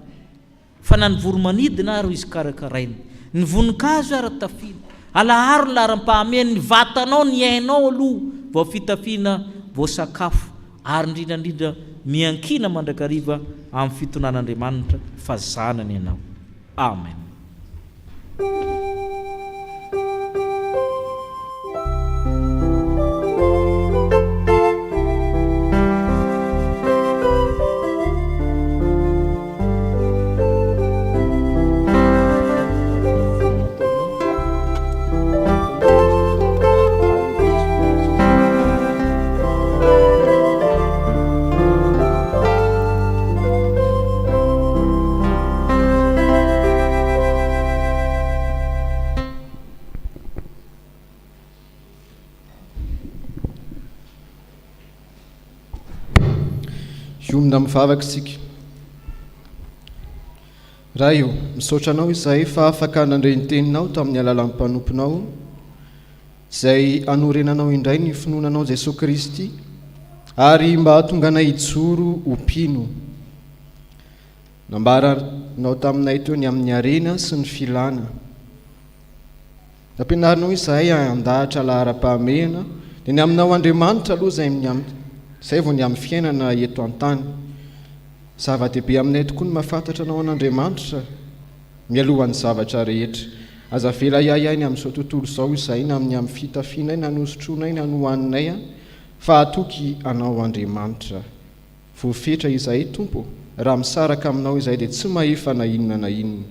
fa na ny voromanidina ary izy karakaraina, ny voninkazo ary tafiana, alaharo ny laharam-pahamehana, ny vatanao ny ainao aloha vao fitafiana voasakafo ary indrindrandrindra miankina mandrakariva amin'ny fitonan'Andriamanitra fa zanany ianao. Amen. Omina mivavaka isika. Raha io misaotra anao izay fa afaka nandre ny teninao tamin'ny alalan'ny mpanomponao, izay anorenanao indray ny finoananao Jesosy Kristy ary mba hahatonga anay hijoro ompino. Nambaranao taminay teo ny amin'ny arena sy ny filana. Nampianarinao izay handahatra lahara-pahamehana dia ny aminao Andriamanitra aloha izay vao ny amin'ny fiainana eto an-tany. Zava-dehibe aminay tokoa ny mahafantatra anao an'Andriamanitra mialohan'ny zavatra rehetra. Aza vela iahiny amin'izao tontolo izao izay na amin'ny fitafianay na nosotroanay na nohaninay fa atoky anao Andriamanitra. Voafetra izay Tompo, raha misaraka aminao izay dia tsy mahefa na inona na inona.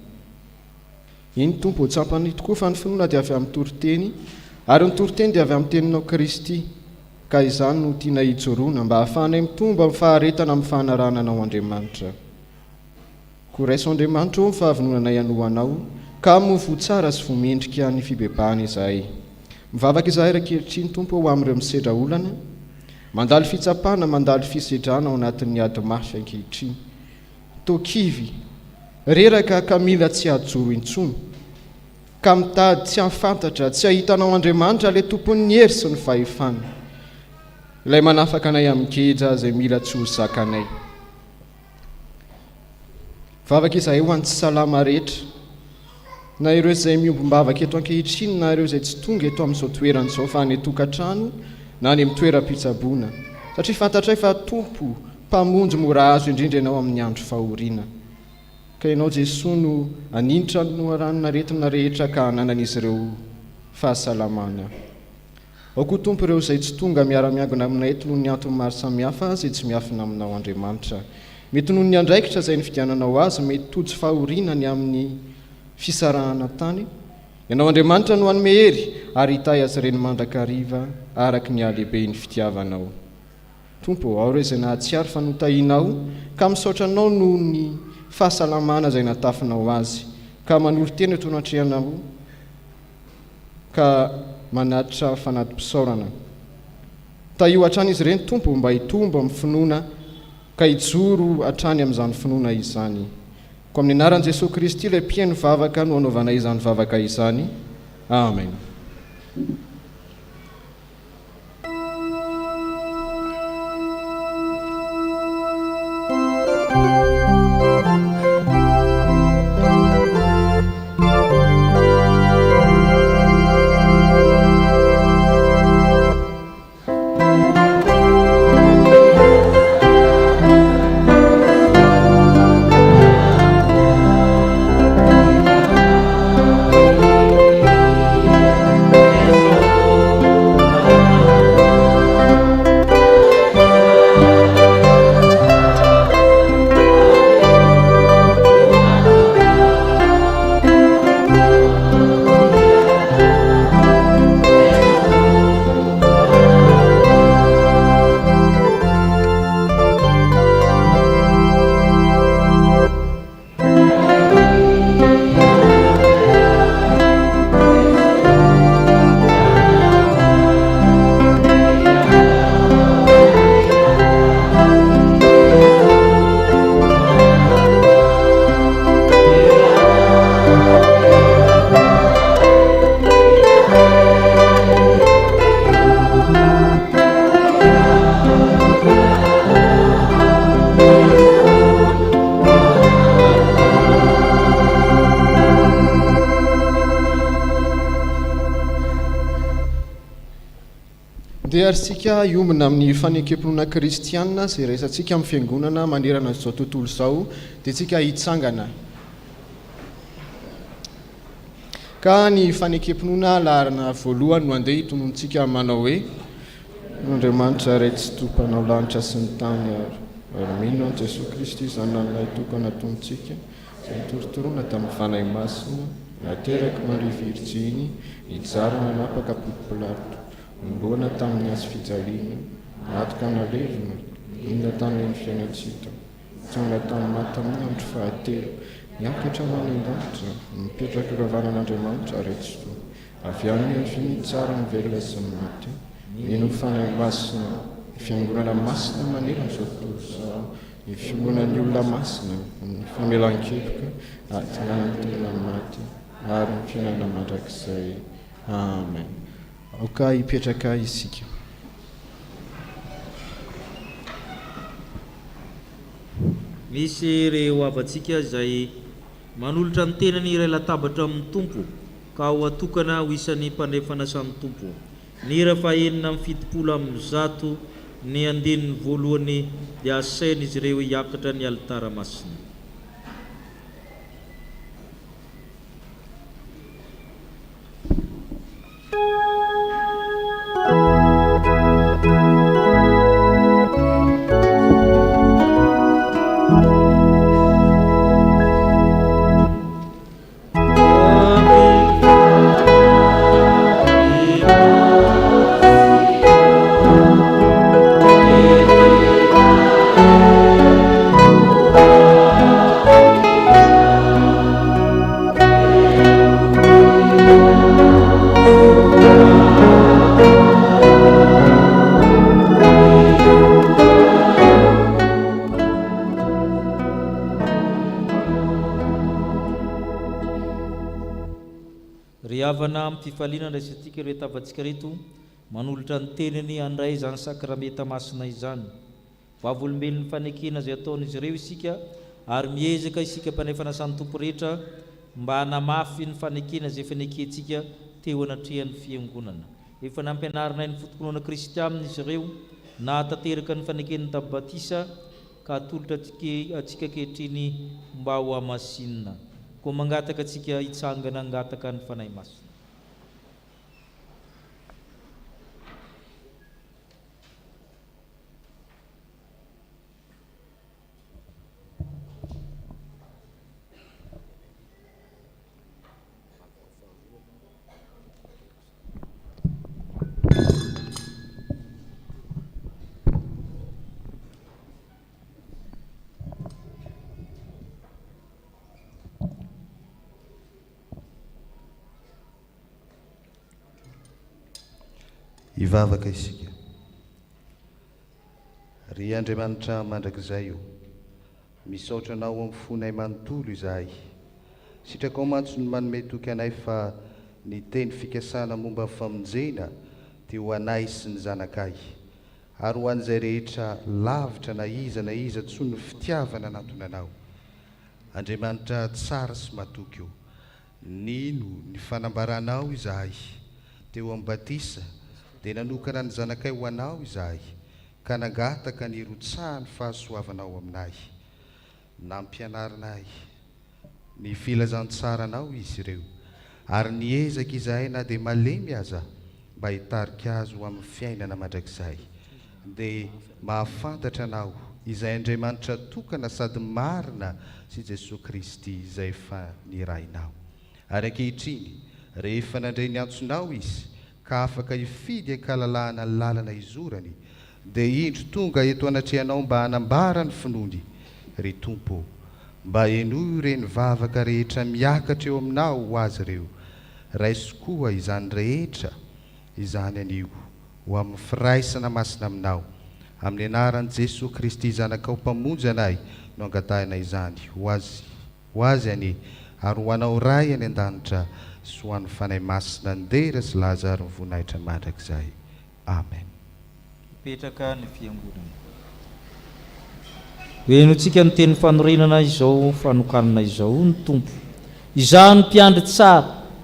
Iny Tompo tsampany tokoa fa ny finoana dia avy amin'ny toriteny ary ny toriteny dia avy amin'ny teninao Kristy. Ka izany no tiana hijoroana mba hahafahanay mitomba amin'ny faharetana amin'ny fahanarana anao Andriamanitra. Koraiso Andriamanitra eo ny fahavononanay anohanao ka mofo tsara sy vomendrika ny fibebahana izahay. Mivavaka izahay rakehitriny Tompo ho amin'ireo misedra olana, mandalo fitsapana, mandalo fisedrana ao anatin'ny ady mafy ankehitriny. Tokivy, reraka ka mila tsy hajoro intsony, ka mitady tsy hafantatra, tsy hahitanao Andriamanitra ilay tompon'ny hery sy ny fahefana. Ilay manafaka anay amin'ny keja izay mila tsy ho zakanay. Vavaka izahay ho an'ny tsy salama rehetra, na ireo izay miombombavaka eto ankehitriny na ireo izay tsy tonga eto amin'izao toerana izao fa any tokantrano na any amin'ny toeram-pitsaboana, satria fantatray fa Tompo mpamonjy mora azo indrindra ianao amin'ny andro fahoriana. Ka ianao Jesosy no aninitra no aranona aretina rehetra ka hananan'izy ireo fahasalamana. Ao koa Tompo ireo izay tsy tonga miara-miangona aminay eto noho ny antony maro samihafa izay tsy miafina aminao Andriamanitra. Mety noho ny andraikitra izay nifidiananao azy, mety tojo fahorinany amin'ny fisarahana tany. Ianao Andriamanitra no hanome hery ary hitay azy ireny mandrakariva araka ny ahalehibe ny fitiavanao. Tompo, ao ireo izay nahatsiaro fa notahinao ka misaotra anao noho ny fahasalamana izay natafinao azy, ka manolo tena eto anatrehanao ka manatitra fanadim-pisaorana. Tahio hatrany izy ireny Tompo mba hitombo amin'ny finoana ka hijoro hatrany amin'izany finoana izany. Ko amin'ny anaran'i Jesosy Kristy ilay mpihaino vavaka no anaovana izany vavaka izany. Amen. Yes. dia arsika iombina amin'ny fanekempinoana kristianina izay resantsika amin'ny fiangonana manerana izao tontolo izao dia tsika hitsangana. Ka ny fanekempinoana laharana voalohany no andeha hitonontsika manao hoe: Andriamanitra ray tsy tompanao lanitra sy ny tany ary mino an Jesosy Kristy zananay tokana tontsika izay nitorotoroana tamin'ny fanahy masina nateraka Maria Virjiny hijara nanapaka potipilato noloana tamin'ny azo fijaliana natoka nalevina inona tamin'ny fiainatsika tsanga tamin'ny maty amin'ny andro fahatelo niakatra manendahitra mipetraka ravanan'Andriamanitra ray tsy toa avy any ny finy tsara ny velona sy ny maty mino fanahy masina ny fiangonana masina manerana izao tontolo izao ny fiangonan'ny olona masina ny famelan-keloka ary tanànany tena maty ary ny fiainana mandrakizay. Amen. Aoka hipetraka isika. Misy ireo avantsika izay manolotra ny tenany iray latabatra amin'ny tompo ka ho atokana ho isan'ny mpandrefana samy tompo. Ny ira fahenina amin'ny fitopolo amin'ny zato ny andinin'ny voalohany dia asaina izy ireo hiakatra ny alitara masina. Riavana amin'ny fifaliana resantsika ireo tavantsika reto manolotra ny tenany andray izany sakramenta masina izany. Vavolombelon'ny fanekena izay ataon'izy ireo isika ary miezaka isika mpanefana samy tompo rehetra mba hanamafy ny fanekena izay fanekentsika teo anatrehan'ny fiangonana. Efa nampianarinay ny fotokonana kristianina izy ireo na tanteraka ny faneken'ny tabatisa ka atolotra atsika ankehitriny mba ho amasinina. Koa mangataka atsika hitsangana angataka ny fanahy masina. Ivavaka isika. Ry Andriamanitra mandrakizay io, misaotra anao amin'ny fonay manontolo izahay. Sitraka ao mantsy no manome toky anay fa ny teny fikasana momba ny famonjena dia ho anay sy ny zanakay, ary ho an'izay rehetra lavitra na iza tsony ny fitiavana anatony anao. Andriamanitra tsara sy matoky io, nino ny fanambaranao izahay teo amin'ny batisa dia nanokana ny zanakay ho anao izahay ka nangataka ny rotsahany fahasoavanao aminay. Nampianarinay ny filazantsaranao izy ireo ary niezaka izahay na dia malemy aza mba hitarika azy ho amin'ny fiainana mandrakizay dia mahafantatra anao izay Andriamanitra tokana sady marina sy Jesosy Kristy izay efa nirainao. Ary ankehitriny rehefa nandray ny antsonao izy ka afaka hifidy ankalalahana ny lalana izorany dia indro tonga eto anatrehanao mba hanambara ny finoany. Ry Tompo, mba enoy ireny vavaka rehetra miakatra eo aminao ho azy ireo, raisy koa izany rehetra izany anio ho amin'ny firaisana masina aminao. Amin'ny anaran'i Jesosy Kristy zanakao mpamonjy anay no angatahana izany ho azy any ary ho anao ray any an-danitra sy ho an'ny fanahy masina ndera sy Lazaro ny voninahitra mandrakizay. Amen. Petraka ny fiangonana. Hoenontsika ny teny fanorenana izao fanokanana izao ny Tompo. Izaho ny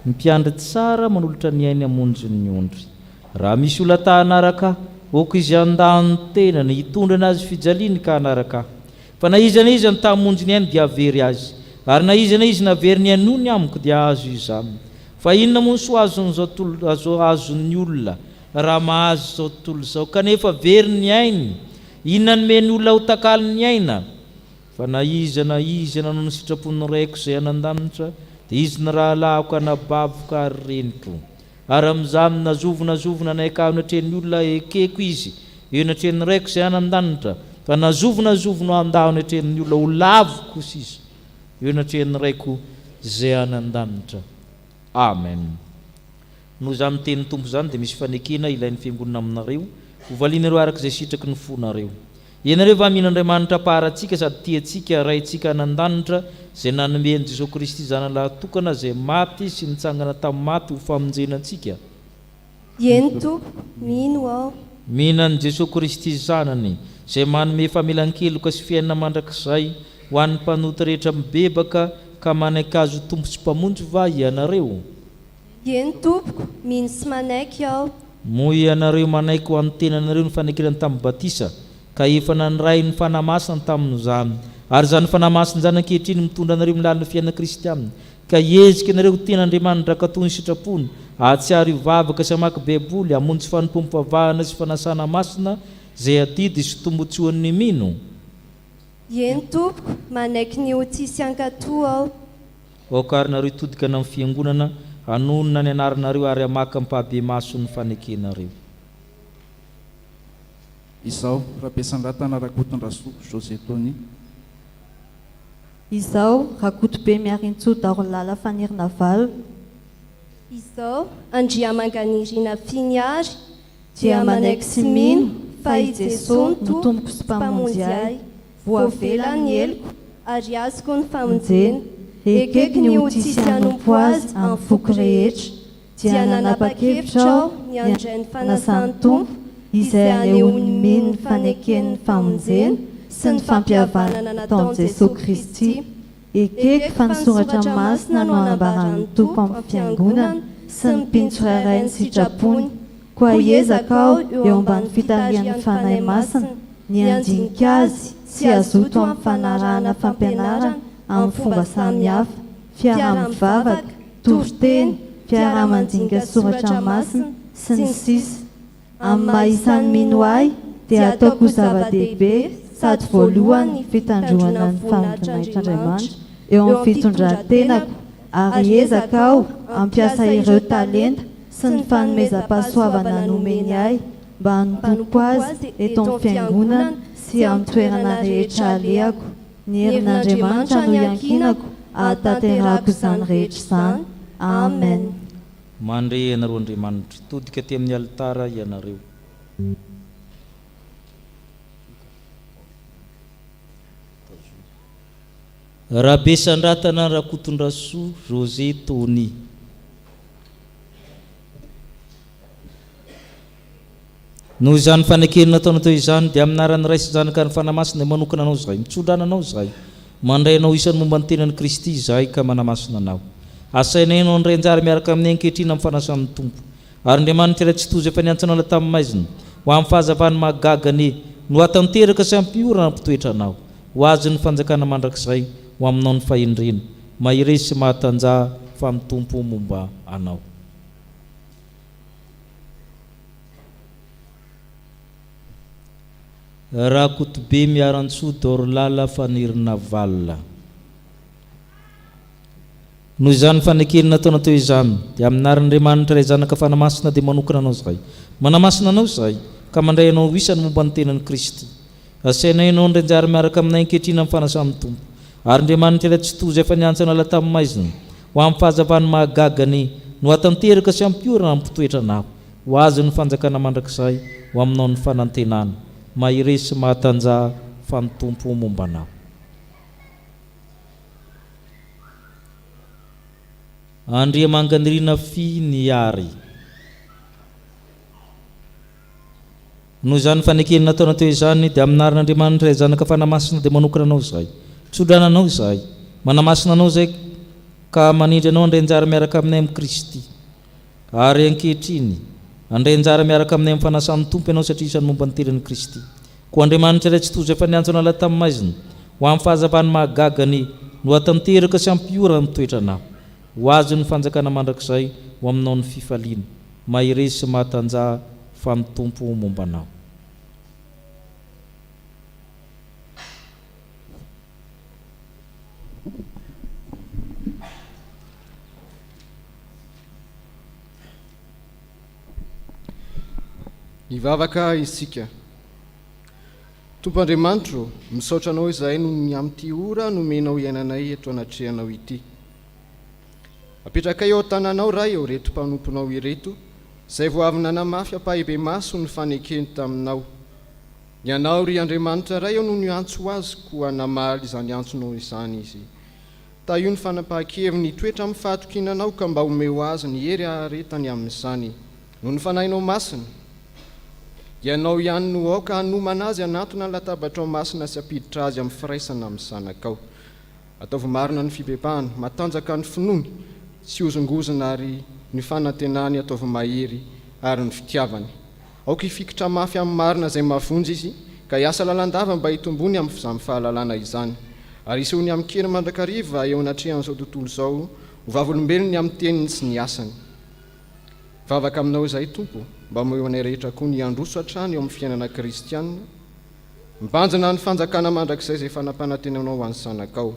mpiandry tsara manolotra ny ainy hamonjy ny ondry. raha misy olona ta hanaraka oko izy andany tenany hitondra anazy fijaliany ka hanaraka fa na izy na izy ny tamonjiny any dia avery azy ary na izy na izy navery ny anony amiko dia azo izany fa inona moa so azon'ny olona raha mahazo zao tontolo zao kanefa very ny ainy inona nomeny olona ho takalo ny aina fa na izy nanao ny sitrapony raiko izay anandanitra dia izy ny rahalahako anabavoka ary reniko ary amin'izany nazovonazovona naikavy natren'ny olona ekeko izy eo natren'ny raiko izay anandanitra fa nazovonazovona andao natren'ny olona ho lavoko kosa izy eo natren'ny raiko izay anandanitra. Amen. Noho izany miteny tompo izany dia misy fanekena ilain'ny fiangonana aminareo hovalianareo araka izay sitraky ny fonareo. Ianareo va mihin'Andriamanitra paratsika sady tiantsika raintsika anandanitra izay nanomeny Jesosy Kristy zanalahy tokana izay maty sy nitsangana tamin'ny maty ho famonjenantsika. Eny Tompo, mino aho. Mihinan'i Jesosy Kristy zanany izay manome famelan-keloka sy fiainana mandrakizay ho an'ny mpanota rehetra mibebaka ka manaiky tompo sy mpamonjy va ianareo. Eny Tompoko, mino sy manaiky aho. Moa ianareo manaiky ho an'ny tenanareo ny fanekerany tamin'ny batisa ka efa nandray ny fanamasina tamin'izany ary izany fanamasina zany ankehitriny mitondra anareo milalina fiainana kristianina ka ezika ianareo ten'Andriamanitra katony sitrapony ahatsiaro ivavaka sy hamaky baiboly hamonjy fanompom-pavahana sy fanasana masina izay adidy sy tombotsoan'ny mino. Eny Tompoko, manaiky ny ho tsisy ankatoa aho. Okarinareo todika amin'ny fiangonana hanonona ny anaranareo ary hamaka ampabe maso ny fanekenareo. Izao Rabesan-dratana Rakotondraso José Tony. Izao Rakotobe Miarintso Darolala Fanirina Val. Izao Andriamanganirina Finiary dia manaiky sy mino fa i Jesosy no tompoko sy mpamonjy ahy. Voavela ny eloko ary azoko ny famonjena. Ekeko ny ho tsisy hanompo azy amin'ny foko rehetra dia nanapa-kevitra aho ny andray ny fanasan'ny tompo izay anehony mino ny faneken'ny famonjena sy ny fampihavanana nataon'i Jesosy Kristy. Ekeko fa nisoratra masina no hanambaran'ny tompo amin'ny fiangonana sy ny mpintso rairay ny sitrapony. Koa hiezaka aho eo ambany fitarian'ny fanahy masina ny andinika azy sy azoto amin'ny fanarahana fampianarana amin'ny fomba samihafa, fiaraha-mivavaka, toriteny, fiaraha-mandinga soratra masina sy ny sisa. Amin'ny maha-isan'ny mino ahy dia ataoko zava-dehibe sady voalohany fitandroana ny famonjanaitran'Andriamanitra eo amin'ny fitondran-tenako ary ezaka aho ampiasa ireo talenta sy ny fanomezam-pahasoavana nomeny ahy mba hanompo azy eto amin'ny fiangonana sy amin'ny toerana rehetra alehako. Ny herin'Andriamanitra no iankinako ahatanterahako izany rehetra izany. Amen. Mandre ianareo Andriamanitra, todika ty amin'ny alitara ianareo. Rabesan-dratana Rakotondraso José Tony. Noho izany fanekena nataona tao izany dia aminaran'ny ray sy zanaka ny fanamasina manokana anao izay mitsondrana anao izay mandray anao isan'ny momba ny tenan'i Kristy izay ka manamasina anao. Asaina ianao ndray anjara miaraka amin'ny ankehitrina amin'ny fanasan'ny tompo ary Andriamanitra tsy toy efa niantsanao la tamin'ny maizina ho amin'ny fahazavany mahagagany no hatanteraka sy ampiorana mpitoetra anao ho azy ny fanjakana mandrakizay ho aminao ny fahendrena mahiresy sy mahatanja fa amin'ny tompo momba anao. Rakotobe Miarintso Darolala Fanirina Val. Noho izany fanekena nataona teo izany dia aminaran'Andriamanitra ray zanaka fanamasina dia manokana anao izay manamasina anao izay ka mandray anao isany momba ny tenan'i Kristy. Asaina ianao ndray anjara miaraka amin'ny ankehitrina amin'ny fanasan'ny tompo ary Andriamanitra tsy toy izay efa niantsana la tamin'ny maizina ho amin'ny fahazavany mahagagany no hatanteraka sy ampiorana amin'ny mpitoetra anao ho azy ny fanjakana mandrakizay ho aminao ny fanantenana mahiresy mahatanja fa ny tompo momba anao. Andriamanganirina Finiary. Noho izany fanekena nataona teo izany dia aminaran'Andriamanitra ray zanaka fanamasina dia manokana anao izay tsodrana anao izay manamasina anao izay ka manindry anao ndray anjara miaraka aminay amin'ny Kristy ary ankehitriny andrenjara miaraka amin'ny fanasany tompo ianao satria isany momba ny telin'i Kristy. Koa Andriamanitra iray tsy tojo efa niantsona lahy tamin'ny maizina ho amin'ny fahazavany mahagagany no atanteraka sy ampiora ny toetrana. Ho azy ny fanjakana mandrakizay ho aminao ny fifaliana mahiresy sy mahatanjaha fa ny tompo mombanao. Hivavaka isika. Tompo Andriamanitro, misaotra anao izahay no ny amin'ity ora nomenao iainanay eto anatrehanao ity. Apetraka eo an-tananao ray eo reto mpanomponao ireto, izay vao avy nanamafy ampahibe maso ny fanekeny taminao. Ianao ry Andriamanitra ray eo no niantso azy koa namaly izany antsonao izany izy. Ta io ny fanapahan-keviny toetra amin'ny fahatokinanao ka mba homeo azy ny hery aharetany amin'izany. Noho ny fanahinao masina, ianao ihany no aoka hanomana azy anatona ny latabatra ao masina sy apiditra azy amin'ny firaisana amin'ny zanakao. Ataovy marina ny fibebahana, matanjaka ny finoany, sy ozongozona ary ny fanantenany ataovy mahery ary ny fitiavany. Aoka hifikitra mafy amin'ny marina izay mavonjy izy, ka hiasa lalandava mba hitombony amin'ny fahalalana izany. Ary isehony amin'ny kely mandrakariva eo anatrehan'izao tontolo izao, ho vavolombelony amin'ny teniny sy ny asany. Vavaka aminao izay Tompo, mba moeo anay rehetra koa ny androso hatrany eo amin'ny fiainana kristianina, mibanjana ny fanjakana mandrakizay izay fanampanantenanao ho an'ny zanakao.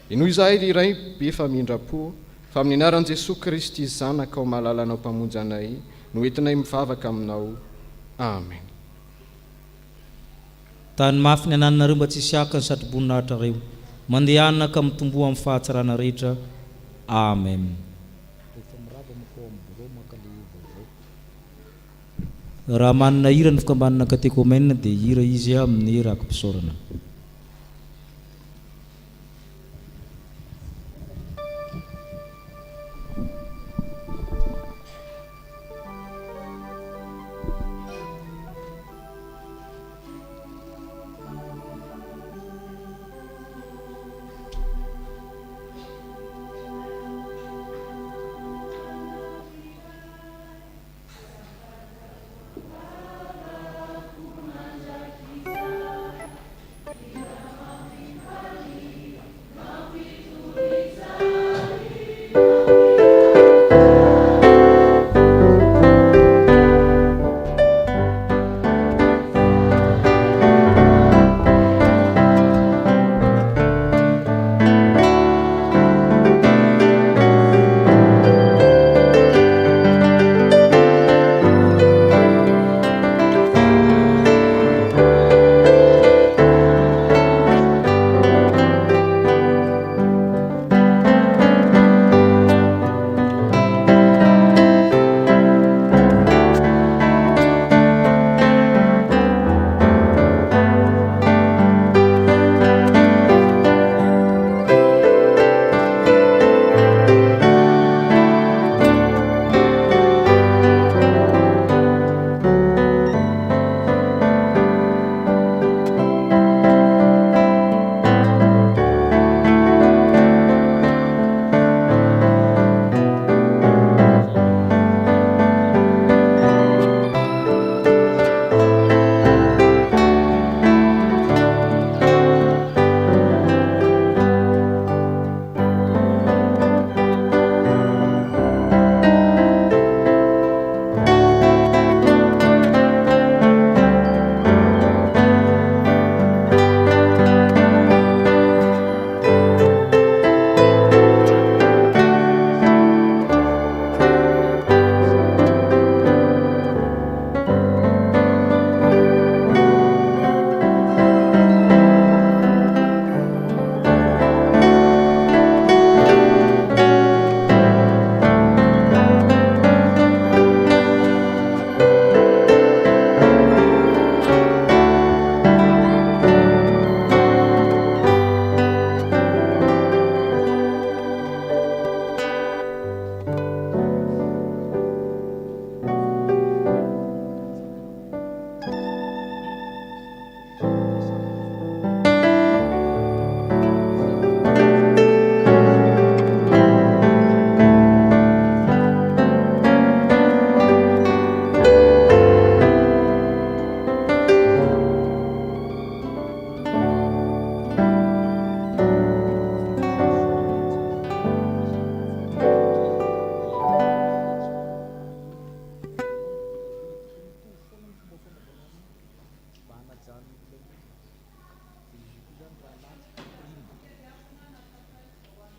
Inoho izahay iray be famindrapo, fa amin'ny anaran'i Jesosy Kristy zanaka ao mahalalanao mpamonjy anay, no entinay mivavaka aminao. Amen. Tany mafy ny ananareo mba tsy hisy aka ny satroboninahitra reo, mandehanana ka mitomboa amin'ny fahatsarana rehetra. Amen. Raha manana hira ny fikambanana katekomena dia hira izy amin'ny rakom-pisaorana.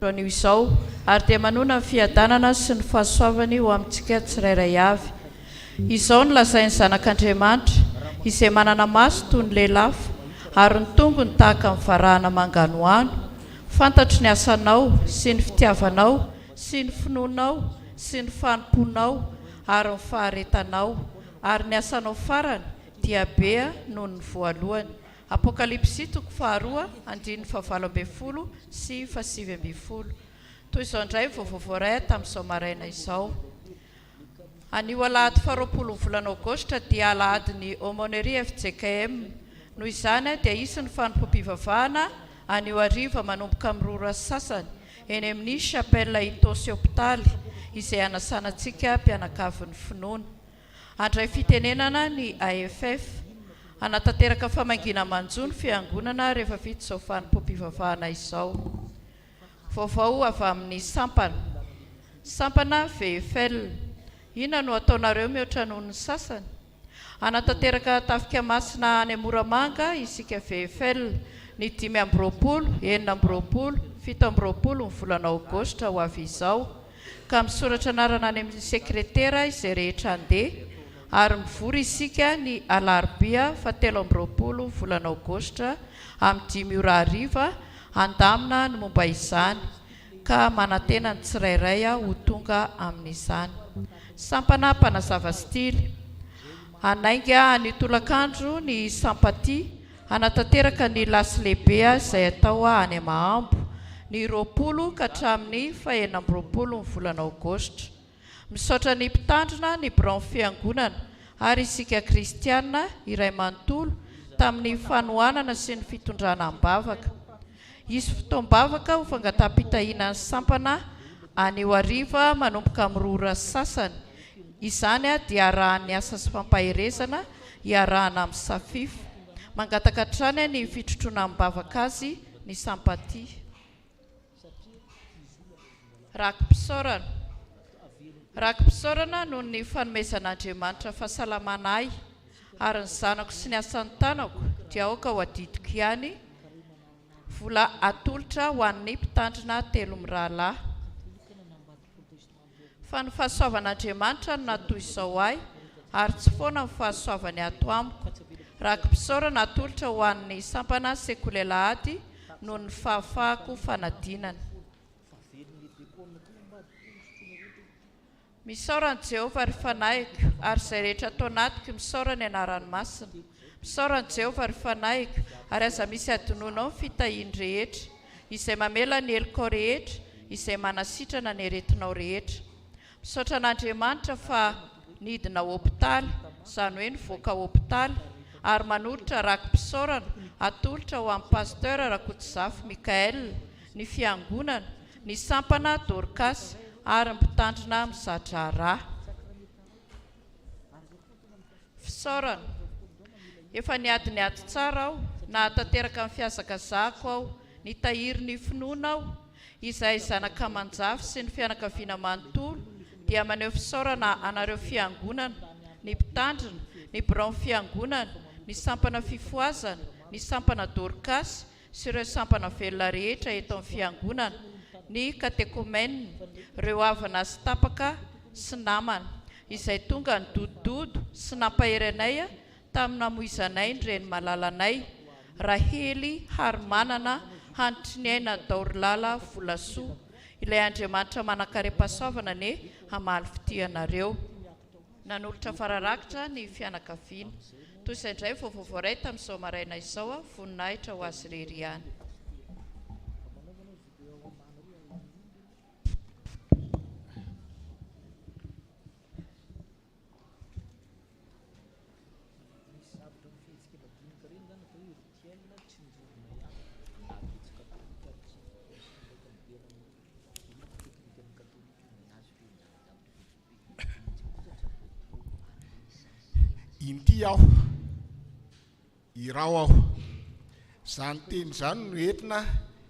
Anio izao ary dia manona ny fiadanana sy ny fahasoavany ho amintsika tsirairay avy. Izao ny lazainy zanak'Andriamanitra izay manana maso toy ny lelafo ary ny tongony tahaka ny varahana manganoano. Fantatry ny asanao sy ny fitiavanao sy ny finoanao sy ny fanomponao ary ny faharetanao, ary ny asanao farany dia bea noho ny voalohany. Apokalipsy 2:9-20 sy 7:20. Toy izao indray vovovoray tamin'izao maraina izao. Anio alahady 20 volana Aogositra dia alahadin'ny aumônerie FJKM. Noho izany dia isin'ny fanompom-pivavahana anio hariva manomboka amin'ny rora sasany eny amin'ny chapelle Itosy hôpitaly izay anasanantsika mpianakavin'ny finoana. Andray fitenenana ny AFF anatanteraka famangina manjony fiangonana rehefa vita izao fanompom-pivavahana izao. Vaovao avy amin'ny sampana VFL. Inona no ataonareo mihoatra noho ny sasany? Anatanteraka tafika masina any Moramanga isika VFL ny 5-20, 9-20, 7-20 ny volana Aogositra ho avy izao, ka misoratra anarana any amin'ny sekretera izay rehetra andeha, ary mivory isika ny alarobia 7-20 volana Aogositra amin'ny 5:00 andamina ny momba izany, ka manantena ny tsirairay ho tonga amin'izany. Sampana mpanazava stily. Anainga ny tolakandro ny sampaty anatanteraka ny lasy lehibe izay atao any Mahambo ny 20 ka hatramin'ny 9-20 volana Aogositra. Misaotra ny mpitandrina ny braon fiangonana ary isika kristianina iray manontolo tamin'ny fanohanana sy ny fitondrana am-bavaka. Isy fotoam-bavaka ho fangataham-pitahiana ny sampana anio hariva manomboka amin'ny rora sasany. Izany dia arahan'ny asa sy fampaherezana iarahana amin'ny safifa. Mangataka hatrany ny fitrotrona am-bavaka azy ny sampaty. Rakim-pisaorana noho ny fanomezan'Andriamanitra fahasalamana ahy ary ny zanako sy ny asan'ny tanako dia aoka ho adidiko ihany vola atolotra ho an'ny mpitandrina 3 mirahalahy. Fa ny fahasoavan'Andriamanitra no natoy izao ahy ary tsy foana ny fahasoavany ato amiko. Rakim-pisaorana atolotra ho an'ny sampana sekolelahady noho ny fahafahako fanadinana. Misaorany Jehovah ry fanahiko ary izay rehetra atao anatiko misaorany anarany masina. Misaorany Jehovah ry fanahiko ary aza misy adinoinao ny fitahiany rehetra izay mamela ny heliko rehetra izay manasitrana ny aretinao rehetra. Misaotra an'Andriamanitra fa nidina hôpitaly, izany hoe nivoaka hôpitaly, ary manolotra rakim-pisaorana atolotra ho amin'ny pasteur Rakototsafy Mikael, ny fiangonana, ny sampana Dorcas ary ny mpitandrina mizatra rà. Fisaorana. Efa niady tsara aho, nahatanteraka ny fiazakazahako aho, nitahiry ny finoana aho, izay zanaka aman-jafy sy ny fianakaviana manontolo, dia maneho fisaorana anareo fiangonana, ny mpitandrina, ny braon fiangonana, ny sampana fifoazana, ny sampana Dorcas sy ireo sampana velona rehetra eto amin'ny fiangonana, ny katekomenina, ireo havana sy tapaka sy namana, izay tonga ny dododo sy nampaheranay tamin'ny namoizanay ny reny malalanay, Rahely Harimanana Hantriniaina Daorilala Volasoa. Ilay Andriamanitra manakare-pahasoavana ne hamaly fitianareo. Nanolotra fararakitra ny fianakaviana. Toy izay indray vovovoray tamin'izao maraina izao voninahitra ho azy irery ihany. Inty aho, irao aho, izany teny izany no entina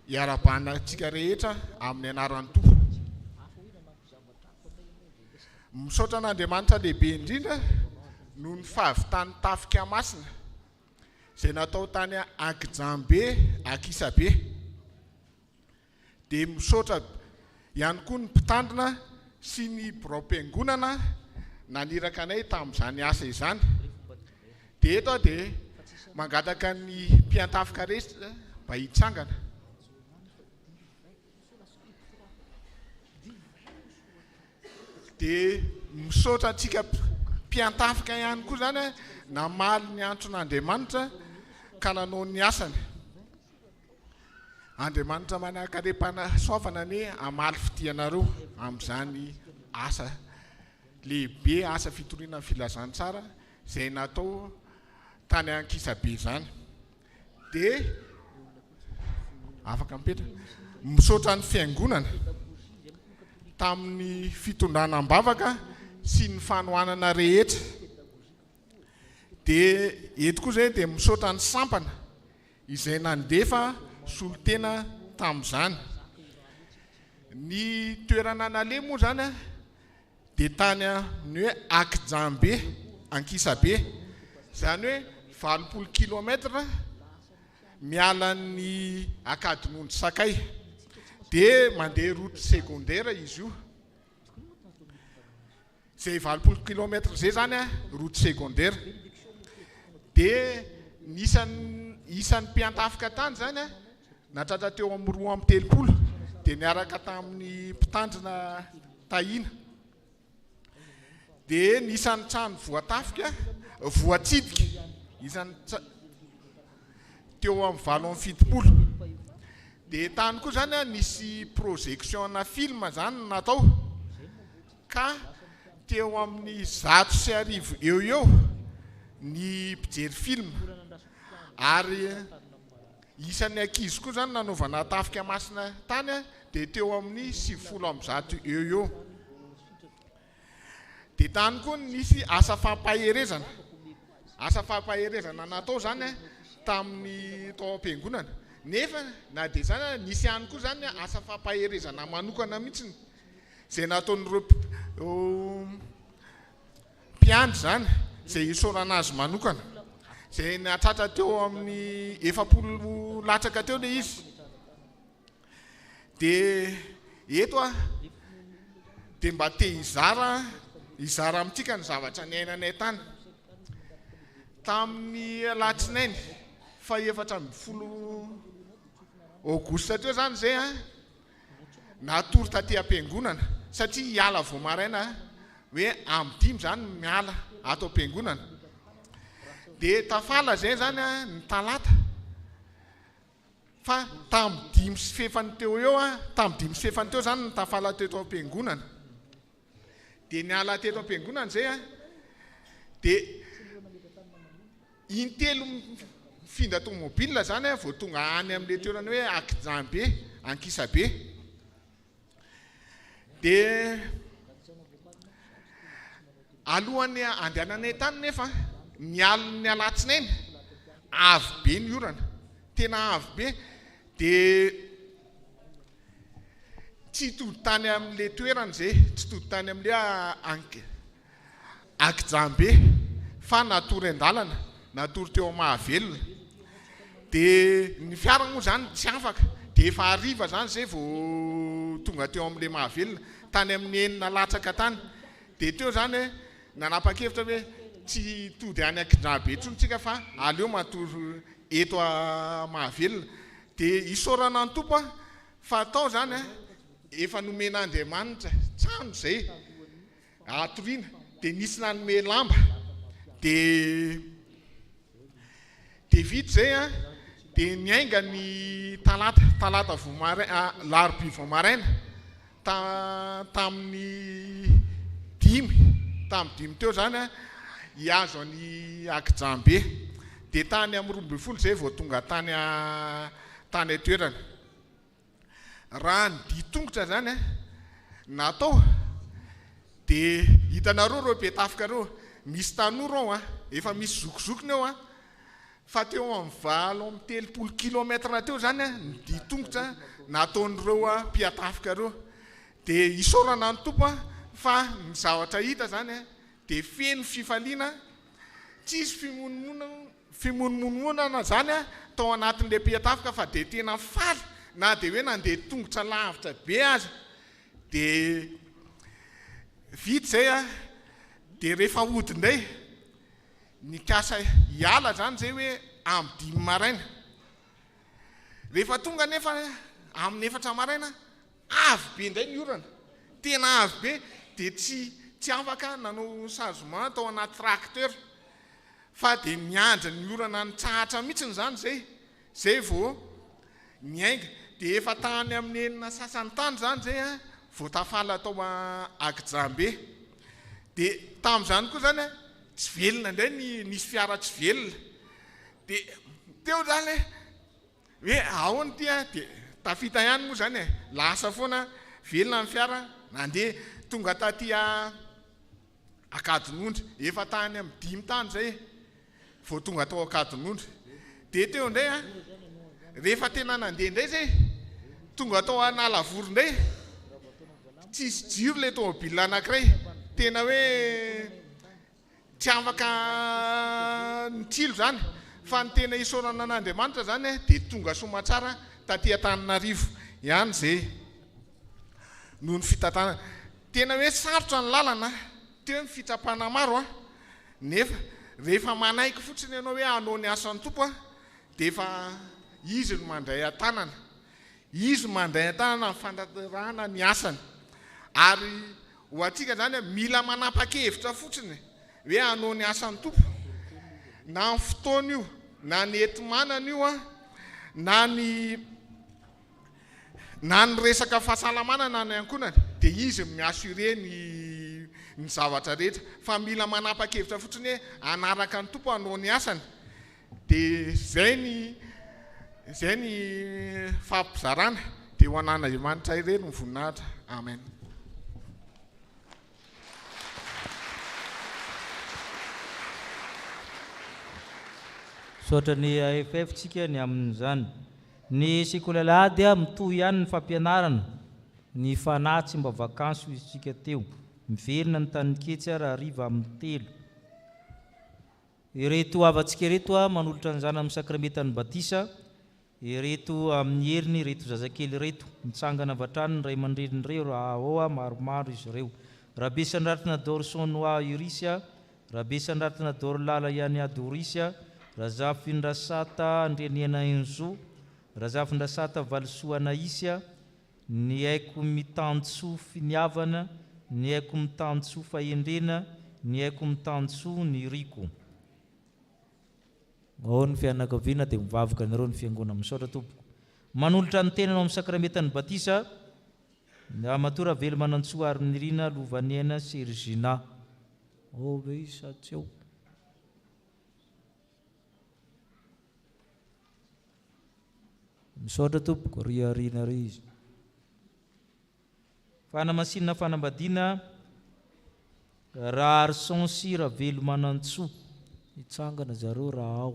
hiara-banantsika rehetra amin'ny anaran'ny Tompo. Misaotra an'Andriamanitra lehibe indrindra noho ny fahavitany tafika masina izay natao tany Ankijambe, Ankisabe. dia misaotra ihany koa ny mpitandrina sy ny braom-piangonana naniraka anay tamin'izany asa izany. Dia eto dia mangataka ny mpiantafika rehetra mba hitsangana. Dia misaotra antsika mpiantafika ihany koa zany namaly ny antron'Andriamanitra ka nanao ny asany. Andriamanitra manakarepa sofana ny amaly fitianareo amin'izany asa lehibe, asa fitoriana filazantsara izay natao tany Ankisabe zany. Dia afaka mipetraka. Misaotra ny fiangonana tamin'ny fitondrana am-bavaka sy ny fanohanana rehetra. Dia eto koa zay dia misaotra ny sampana izay nandefa solotena tamin'izany. Ny toerana nale moa zany dia tany ny hoe Akijambe, Ankisabe, zany hoe 20 kilometra miala ny Akadinondry Sakay. Dia mandeha route secondaire izy io. Zay 20 kilometra zay zany route secondaire. Dia isan'ny mpiantafika tany zany natratra teo amin'ny 230 dia niaraka tamin'ny mpitandrina tahina. Dia nisan'ny trano voatafika, voatsidika, isan'ny teo amin'ny 770. Dia tany koa zany nisy projection na film zany natao ka teo amin'ny 110 eo ny mpijery film. Ary isan'ny ankizy koa zany nanaovana tafika masina tany dia teo amin'ny 70 eo. Dia tany koa nisy asa fampaherezana. Asa fampaherezana natao zany tamin'ny tao am-piangonana. Nefa na dia zany nisy ihany koa zany asa fampaherezana manokana mihitsiny izay nataon'ireo mpiandry zany izay isaorana azy manokana. Izay natratra teo amin'ny 70 latsaka teo ilay izy. Dia eto dia mba te izara amintsika ny zavatra niainanay tany. Tamin'ny alatsinainy 14 Aogositra teo zany zay natory taty am-piangonana satria hiala vao maraina hoe am-5 zany miala ato am-piangonana. Dia tafala zay zany ny talata fa tamin'ny 5 sy fefany teo eo tamin'ny 5 sy fefany teo zany ny tafala teto am-piangonana. Dia niala teto am-piangonana zay dia intelo finda tomobile zany vao tonga any amin'ilay toerana hoe Akijambe, Ankisabe. Dia alohan'ny andehananay tany nefa nialon'ny alatsinainy avy be ny orana, tena avy be. Dia tsy tody tany amin'ilay toerana zay, tsy tody tany amin'ilay Akijambe fa natory an-dalana, natory teo Mahavelona. Dia ny fiara moa zany tsy afaka. Dia efa hariva zany zay vao tonga teo amin'ilay Mahavelona tany amin'ny 9 latsaka tany. Dia teo zany nanapa-kevitra hoe tsy tody any Akijambe tsontsika fa aleo matory eto Mahavelona. Dia isaorana ny tompo fa atao zany efa nomen'Andriamanitra trano zay atoriana. Dia nisy nanome lamba. Dia vita zay dia niainga ny talata vao maraina, larobia vao maraina tamin'ny 5 teo zany hiazo any Akijambe. Dia tany amin'ny 12 zay vao tonga tany toerana. Raha ny ditongotra zany natao dia hitanareo reo be tafika reo misy tanora ao efa misy zokizokiny ao fa teo amin'ny 30 kilometra teo zany ny ditongotra nataon'ireo mpiatafika reo. Dia isaorana ny tompo fa ny zavatra hita zany dia feno fifaliana, tsisy fimonomonana zany tao anatin'ilay mpiatafika fa dia tena faly na dia hoe nandeha tongotra lavitra be azy dia vita zay a dia rehefa odindray nikasa hiala zany zay hoe amin'ny 5 maraina rehefa tonga nefa amin'ny 4 maraina avy be indray ny orana tena avy be dia tsy afaka nanao changement tao anaty tracteur fa dia miandry ny orana ny tsahatra mihitsiny zany zay vao miainga dia efa tany amin'ny enina sasany tany zany zay a vao tafala tao Akijambe dia tamin'izany koa zany a tsy velona indray nisy fiara tsy velona dia teo zany hoe ahoana ty a dia tafita ihany moa zany lasa foana velona ny fiara nandeha tonga taty Akadinondry efa tany amin'ny 5 tany zay vao tonga tao Akadinondry dia teo indray a rehefa tena nandeha indray zay tonga tao Analavory indray tsisy jiro le tômôbila anankiray tena hoe tsy afaka nitsilo zany fa ny tena isaorana an'Andriamanitra zany dia tonga somatsara taty Antananarivo ihany zay noho ny fitatana tena hoe sarotra ny lalana teo ny fitsapana maro nefa rehefa manaiky fotsiny ianao hoe hanao ny asan'ny tompo dia efa izy no mandray an-tanana izy mandray an-tanana ny fandaterahana ny asany ary ho antsika zany mila manapa-kevitra fotsiny hoe hanao ny asan'ny tompo na ny fotoana io na ny enti-manana io na ny resaka fahasalamana na ny ankonany dia izy miasure ny zavatra rehetra fa mila manapa-kevitra fotsiny hoe anaraka ny tompo hanao ny asany dia zay ny fampizarana dia ho an'Andriamanitra ireny ny voninahitra. Amen. Sotra ny AFF tsika ny amin'izany ny sekoly dia mitohy ihany ny fampianarana ny fanahy tsy mba vakansy izy tsika teo miverina ny taniketsy raha hariva amin'ny 3 ireto avantsika ireto manolotra ny zana amin'ny sakramentany batisa ireto amin'ny heriny ireto zazakely ireto mitsangana avatrany ny ray aman-dreny ireo raha ao maromaro izy ireo Rabe Sandratina Dorsonoa Irisia Rabe Sandratina Dorlala Yani Adorisia Razafindrasata Andreniana Enzo Razafindrasata Valsoa Naisia ny haiko mitantso finiavana ny haiko mitantso fahendrena ny haiko mitantso ny riko ao ny fianakaviana dia mivavaka nareo ny fiangona misaotra tompoko manolotra ny tenanao amin'ny sakramentany batisa matora velo manantsoa ary nirina Lovaniana Sergina ve satseo misaotra tompoko riarina ry izy fanamasinina fanambadiana raha arsonsy raha velo manantsoa itsangana zareo raha ao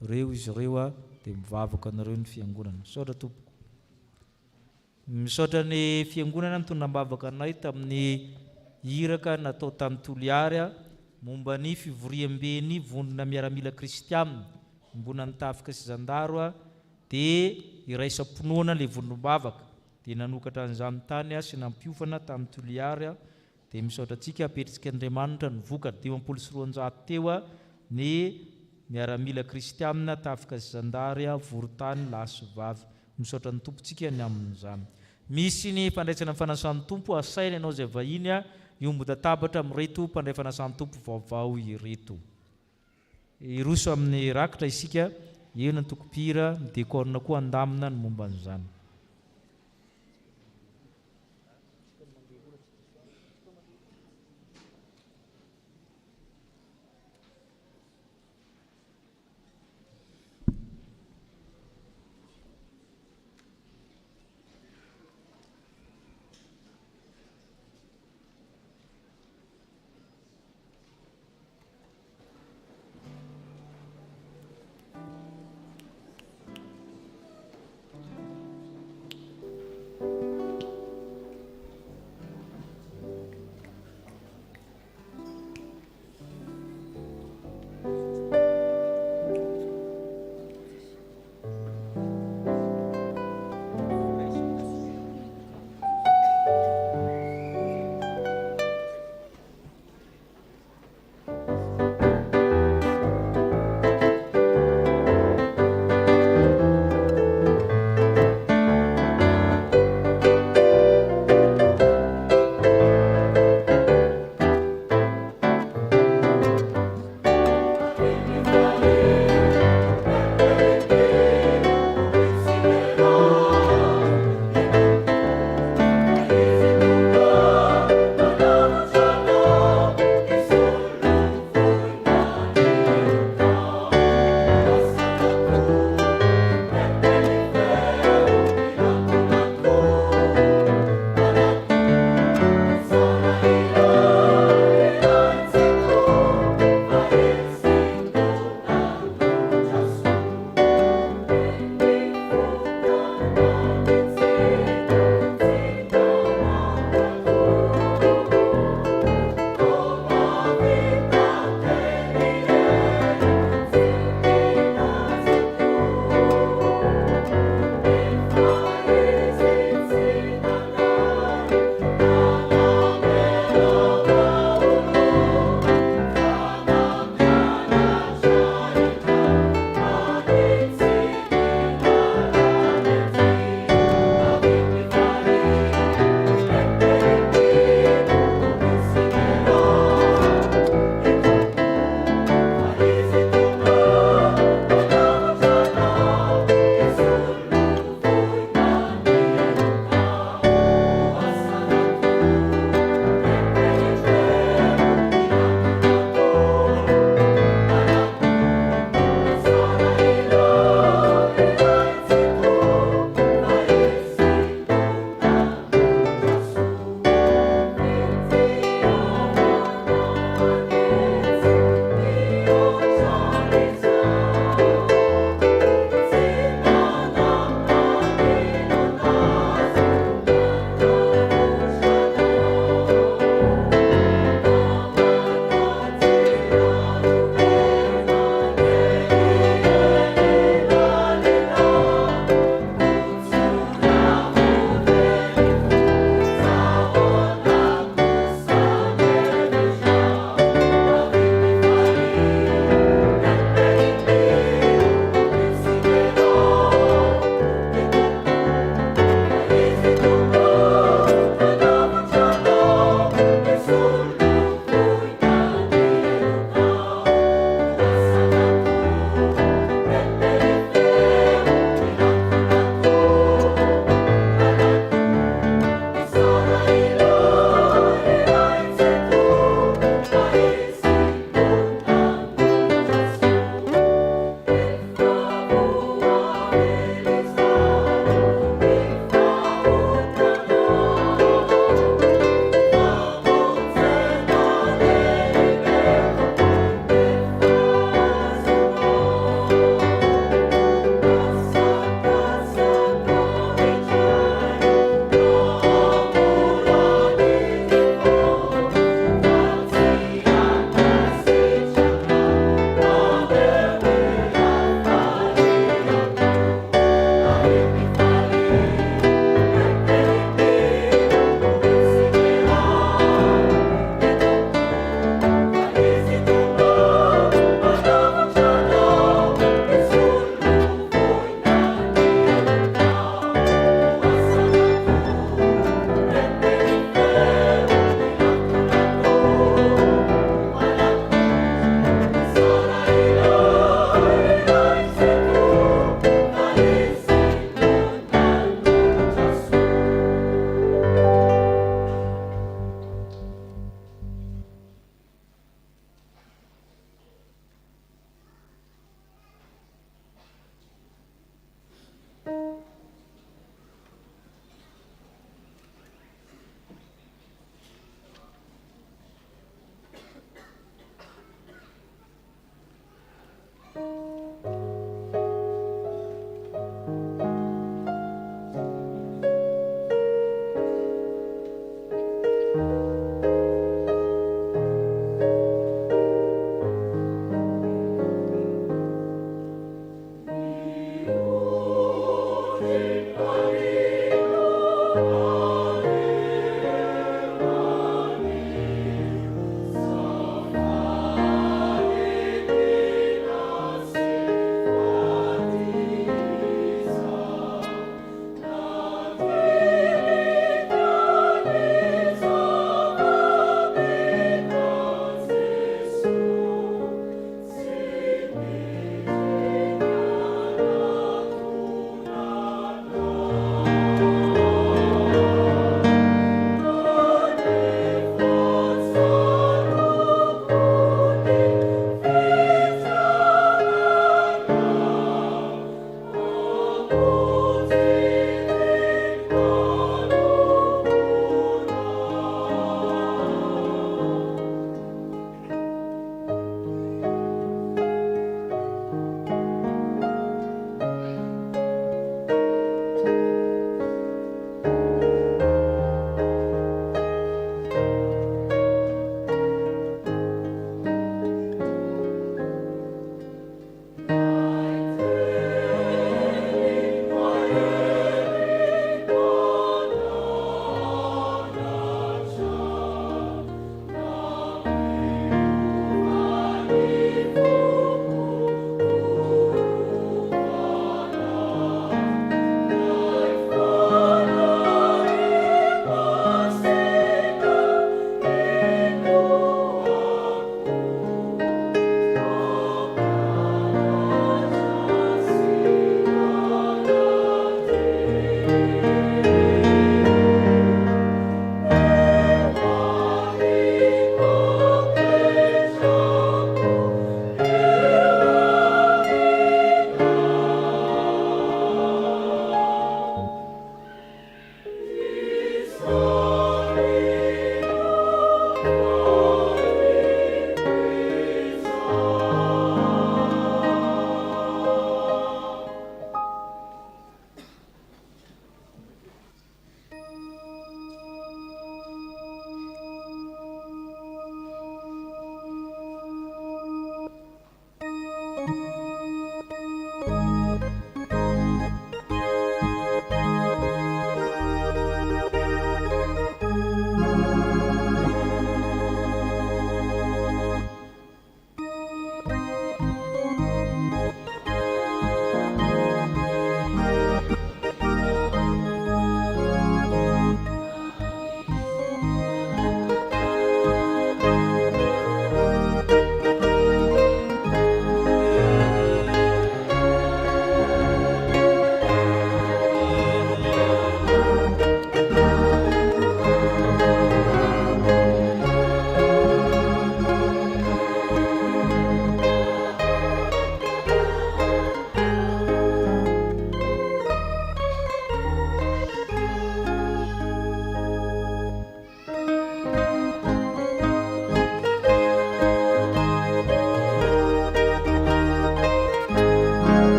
reo izy ireo dia mivavaka nareo ny fiangonana misaotra tompoko misaotra ny fiangonana mitondra mbavaka anay tamin'ny iraka natao tamin'ny Toliary momba ny fivoriam-beny vondrona miaramila kristianina mbona ny tafika sy zandaro dia iraisam-ponoana le vondrom-bavaka dia nanokatra an'izany tany sy nampiofana tamin'ny Toliary dia misaotra antsika apetritsika Andriamanitra ny vokatra 200 teo ny miaramila kristianina tafika sy zandary vorotany lasy vavy misaotra ny tompontsika ny amin'izany misy ny fandraisana fanasan'ny tompo asaina ianao izay vahiny iombo-databatra amin'ireto mpandray fanasan'ny tompo vaovao ireto iroso amin'ny rakitra isika eo ny tokopira ny dekorina koa andamina ny momba an'izany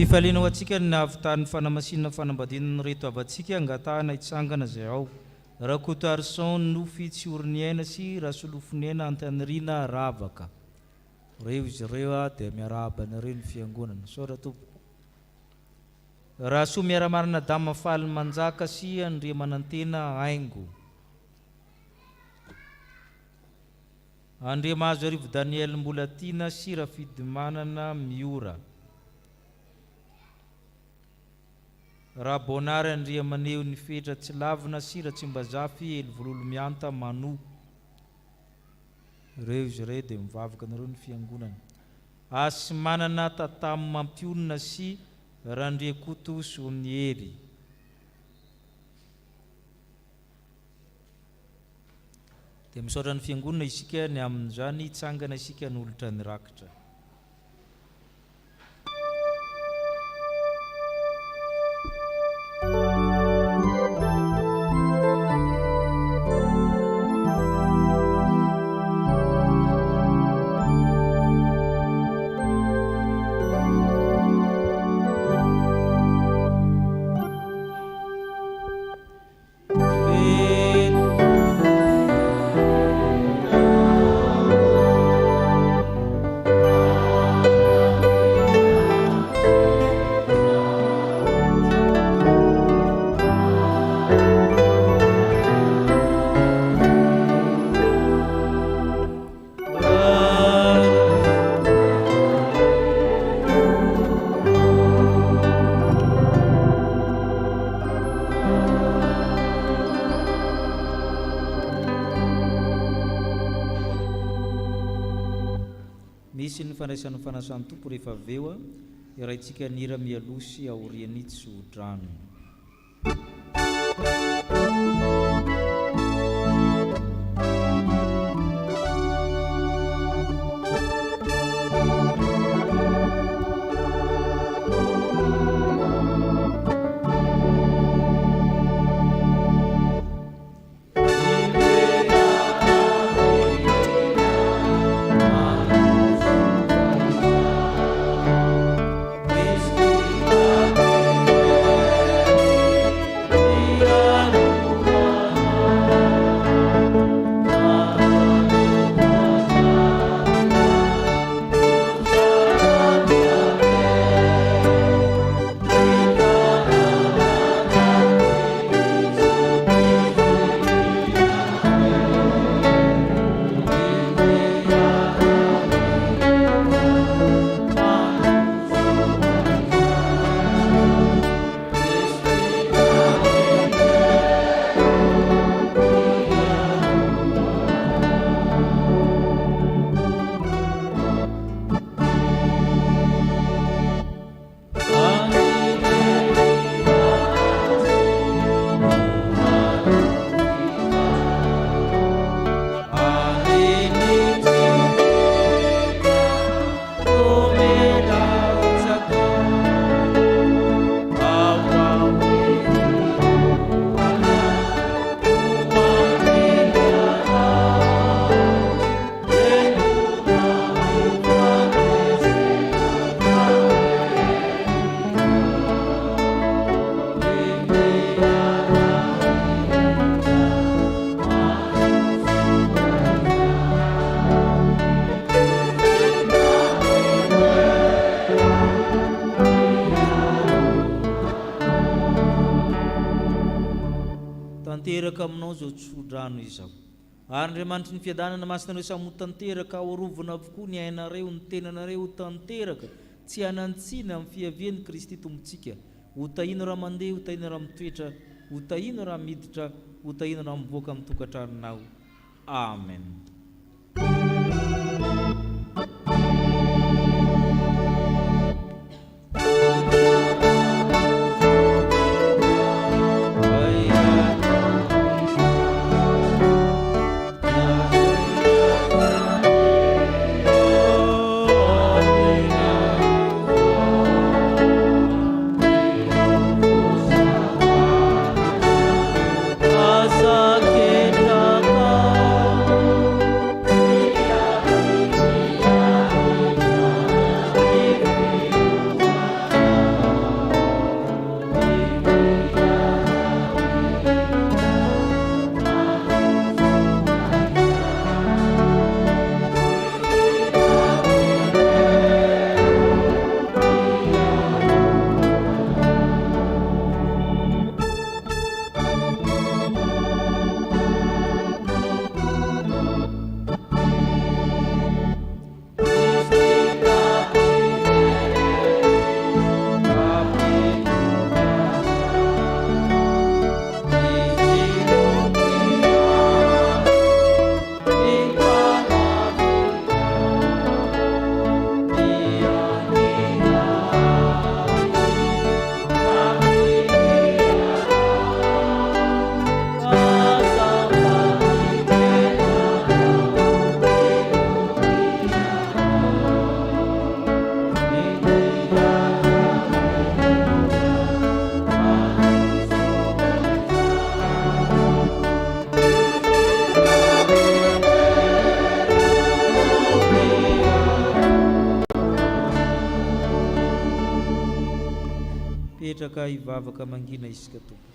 Fifaliana ho antsika ny nahavitany fanamasinana fanambadiana reto avantsika angatahana itsangana zay ao. Rakotarson nofy tsy oriniaina sy rasolofoniaina antanirina ravaka. Reo izy ireo dia miarahaba nareo ny fiangonana. Sora tompo. Rasoa miaramarina dama faly manjaka sy andria manantena aingo. Andria mahazo arivo Daniel Mbolatina sy rafidimanana miora. Rabonary andria maneo ny fetra tsy lavina sy ratsimbazafy Elivololo mianta manu. Reo izy ireo dia mivavaka nareo ny fiangonana. Asy manana tatamo mampionina sy randria koto soniery. Dia misaotra ny fiangonana isika ny amin'izany itsangana isika ny olotra ny rakitra. Misy ny fandraisana fanasany tompo rehefa aveo iraitsika nira mialosy aoriany tsy sodrano. Tanteraka aminao zao tsodrano izao. Andriamanitry ny fiadanana masinareo samy tanteraka aorovana avokoa ny ainareo ny tenanareo tanteraka tsy hanantsina amin'ny fiavian'i Kristy Tompontsika. Ho tahino raha mandeha, ho tahino raha mitoetra, ho tahino raha miditra, ho tahino raha mivoaka amin'ny tokantranonao. Amen. Asa ketaka mipetraka hivavaka mangina isika tompo.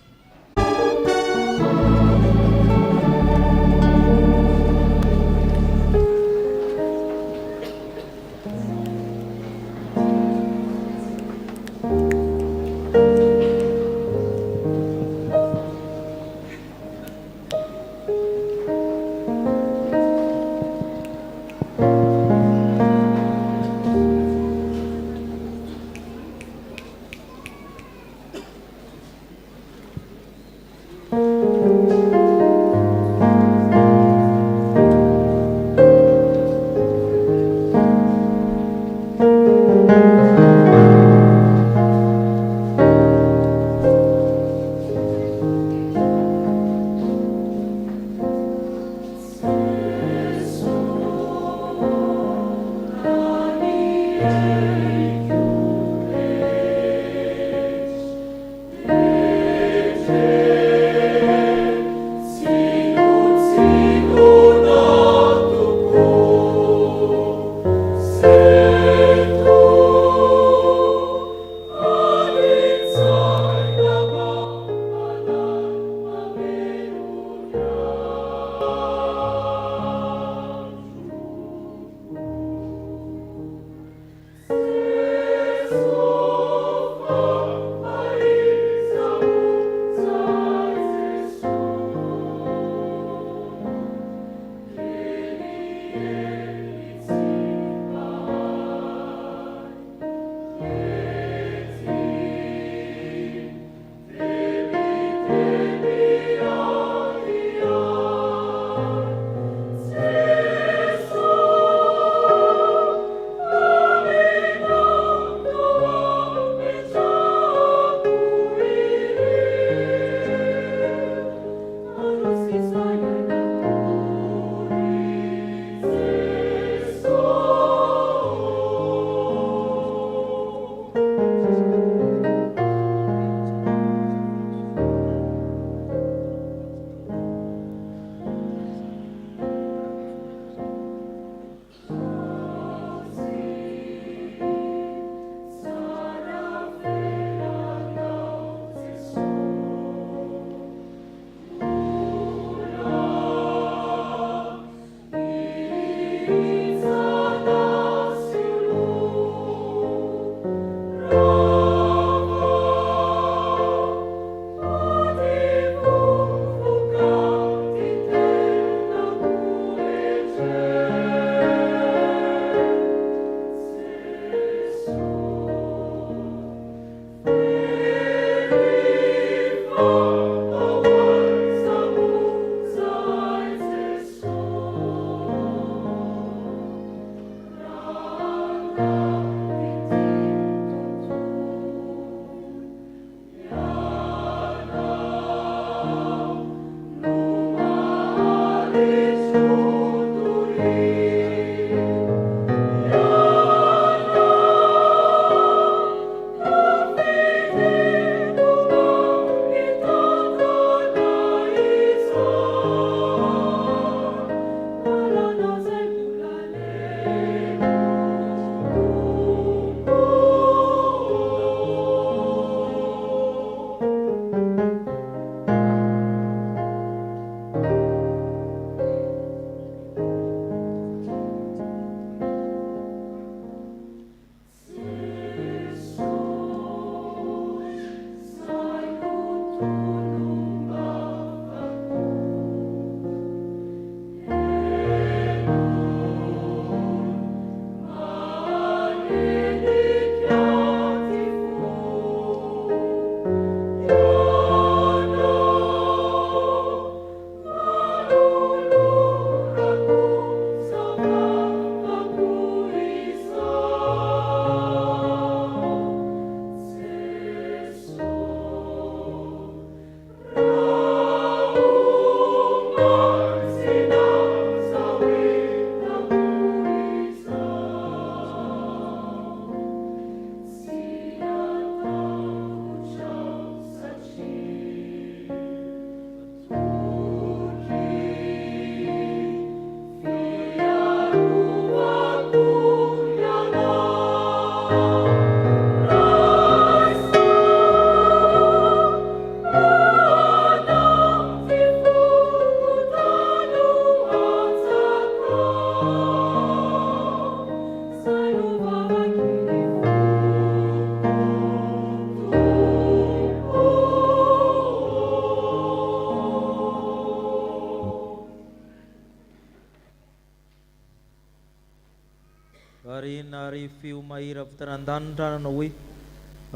marina ary feo mahira avy tanandanitra nanao hoe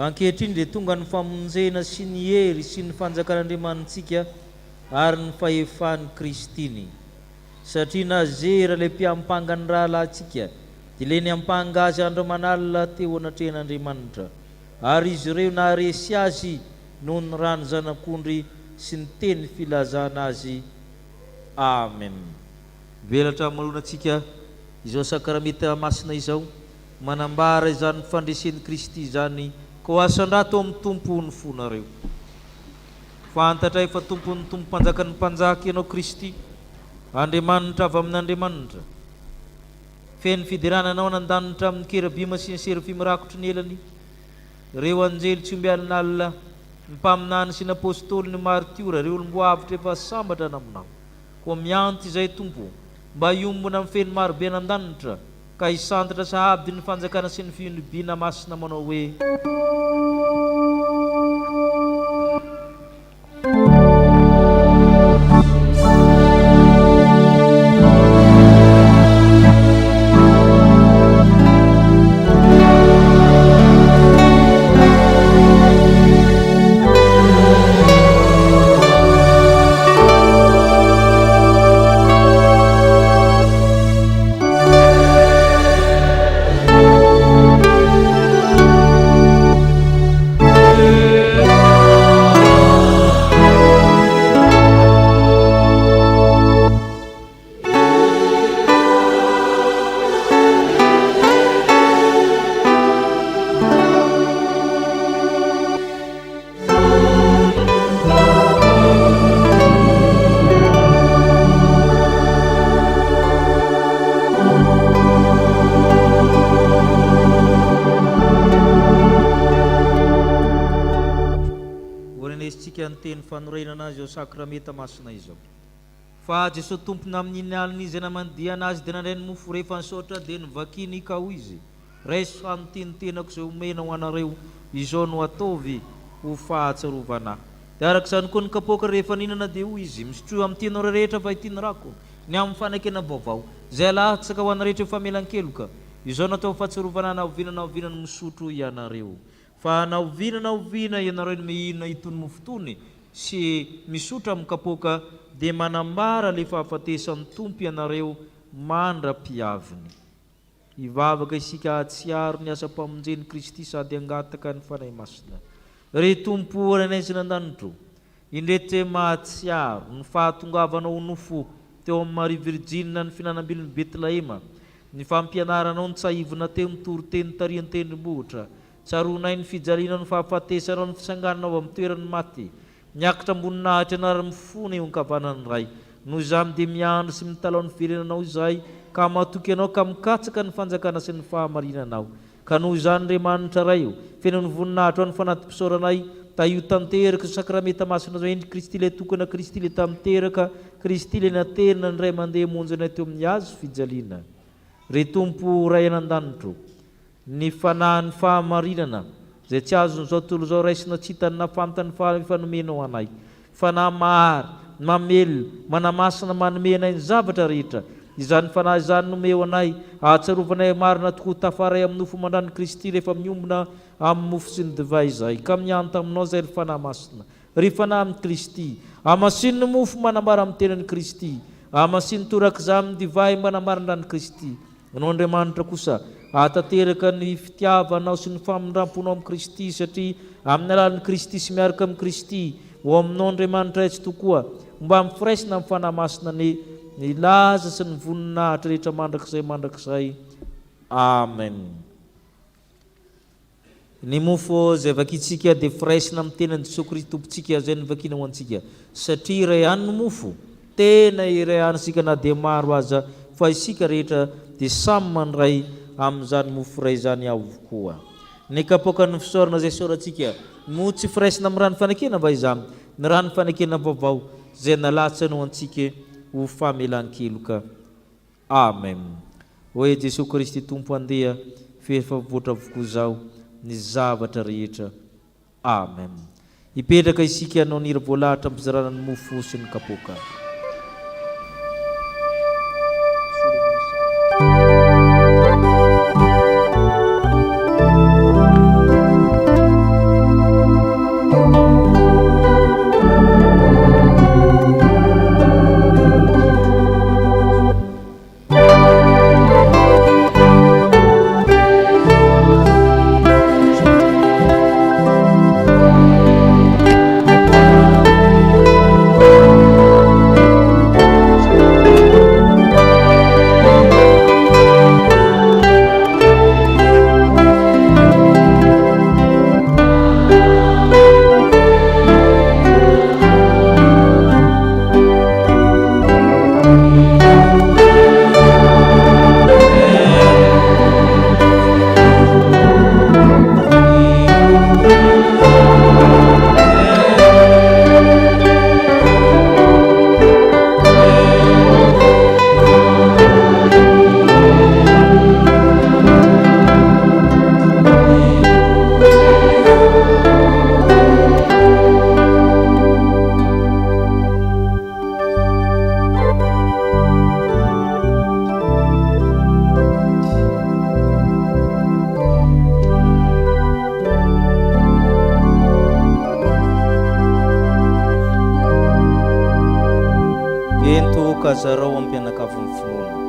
ankehitriny dia tonga ny famonjena sy ny hery sy ny fanjakan'Andriamanitsika ary ny fahefany Kristiny satria nazera le mpiampangany rahalahintsika dia le ny ampanga azy andro manalina teo anatrehan'Andriamanitra ary izy ireo naharesy azy noho ny rano zanak'ondry sy ny teny filazana azy. Amen. Velatra malonantsika izao sakramenta masina izao manambara izany fandresen'i Kristy izany ko asan-drato amin'ny tompo ny fonareo. Fantatra efa tompon'ny tompo mpanjakan'ny mpanjaka ianao Kristy, Andriamanitra avy amin'Andriamanitra. Feno fidirananao nandanitra amin'ny kerabima sy ny serafima rakotry ny elany, ireo anjely tsy ombian'ny alina, ny mpaminany sy ny apôstôly ny martiora, ireo olomboavitra efa sambatra naminao. Ko mianto izay tompo mba iombona amin'ny feno marobe nandanitra ka hisantatra sahaby ny fanjakana sy ny finobiana masina manao hoe fanorenana azy ao sakramenta masina izao. Fa Jesosy tompona amin'ny alina izy namandia anazy dia nandray ny mofo rehefa nisaotra dia nivakiny ikao izy. Raiso anotenitenako izay omena ho anareo, izao no ataovy ho fahatsarovana. Dia araka izany koa ny kapoaka rehefa ninana dia hoy izy, misotro amin'ny tianao rehetra fa ity ny rako ny amin'ny fanakena vaovao izay alatsaka ho ana rehetra famelan-keloka. Izao no atao fahatsarovana naovinana misotro ianareo. Fa naovinana ianareo ny mihinana itony mofo tony sy misotra amin'ny kapoaka dia manambara le fahafatesan'ny tompo ianareo mandra-piaviny. Ivavaka isika atsiaro ny asa-pamonjen'i Kristy sady angataka ny fanahy masina. Ry tompo renaizy nandanitro, indreto mahatsiaro ny fahatongavanao nofo teo amin'ny Maria Virgine ny finanambilon'ny Betlahema, ny fampianaranao ny tsahivona teo ny toro-teny tarian-tendrombohitra, tsaronay ny fijalianao ny fahafatesanao ny fisangananao amin'ny toerany maty, miakatra amboninahitra anara mifona eo ankavanany ray. Noho izany dia miandro sy mitalao ny verenanao izay ka matoky anao ka mikatsaka ny fanjakana sy ny fahamarinanao. Ka noho izany Andriamanitra ray io, feno ny voninahitra ny fanatim-pisaoranay, ta io tanteraka sakramenta masina zao endry Kristy le tokana Kristy le tamteraka, Kristy le natena ny ray mandeha monjanay teo amin'ny azo fijaliana. Ry tompo ray anan-danitro, ny fanahy ny fahamarinana zay tsy azon'izao tolo zao raisina tsy hitany nafantany fanomenao anay, fanahy mahary mamely manamasina manome anay ny zavatra rehetra. Izany fanahy izany nomeo anay ahatsarovanay marina tokoa tafaray amin'ny nofo mandrany Kristy rehefa miombona amin'ny mofo sy ny divay izay, ka mianta aminao zay ry fanahy masina, ry fanahy amin'ny Kristy, amasin'ny mofo manambara amin'ny tenan'ny Kristy, amasin'ny torak'izay amin'ny divay manambarandrany Kristy. Anao Andriamanitra kosa atateraka ny fitiavanao sy ny famindramponao amin'ny Kristy, satria amin'ny alalan'ny Kristy sy miaraka amin'ny Kristy ho aminao Andriamanitra etsy tokoa mba mifiraisina amin'ny fanahy masina ny laza sy ny voninahitra rehetra mandrakizay. Amen. Ny mofo zay vakintsika dia firaisina amin'ny tenan'i Jesosy Kristy tompontsika zay ny vakina ho antsika, satria iray ihany ny mofo, tena iray ihany isika na dia maro aza, fa isika rehetra dia samy mandray amin'izany mofo iray izany avokoa. Ny kapoaka ny fisaorana zay sorantsika mo tsy firaisina amin'ny rano fanekena va izany, ny rano fanekena vaovao zay nalatsany ho antsika ho famelan-keloka. Amen. Oe Jesosy Kristy tompo andeha fefavoatra avokoa zao ny zavatra rehetra. Amen. Ipetraka isika anao niry voalahatra ampizarana ny mofo sy ny kapoaka. ka zarao ampianakaviny finoana.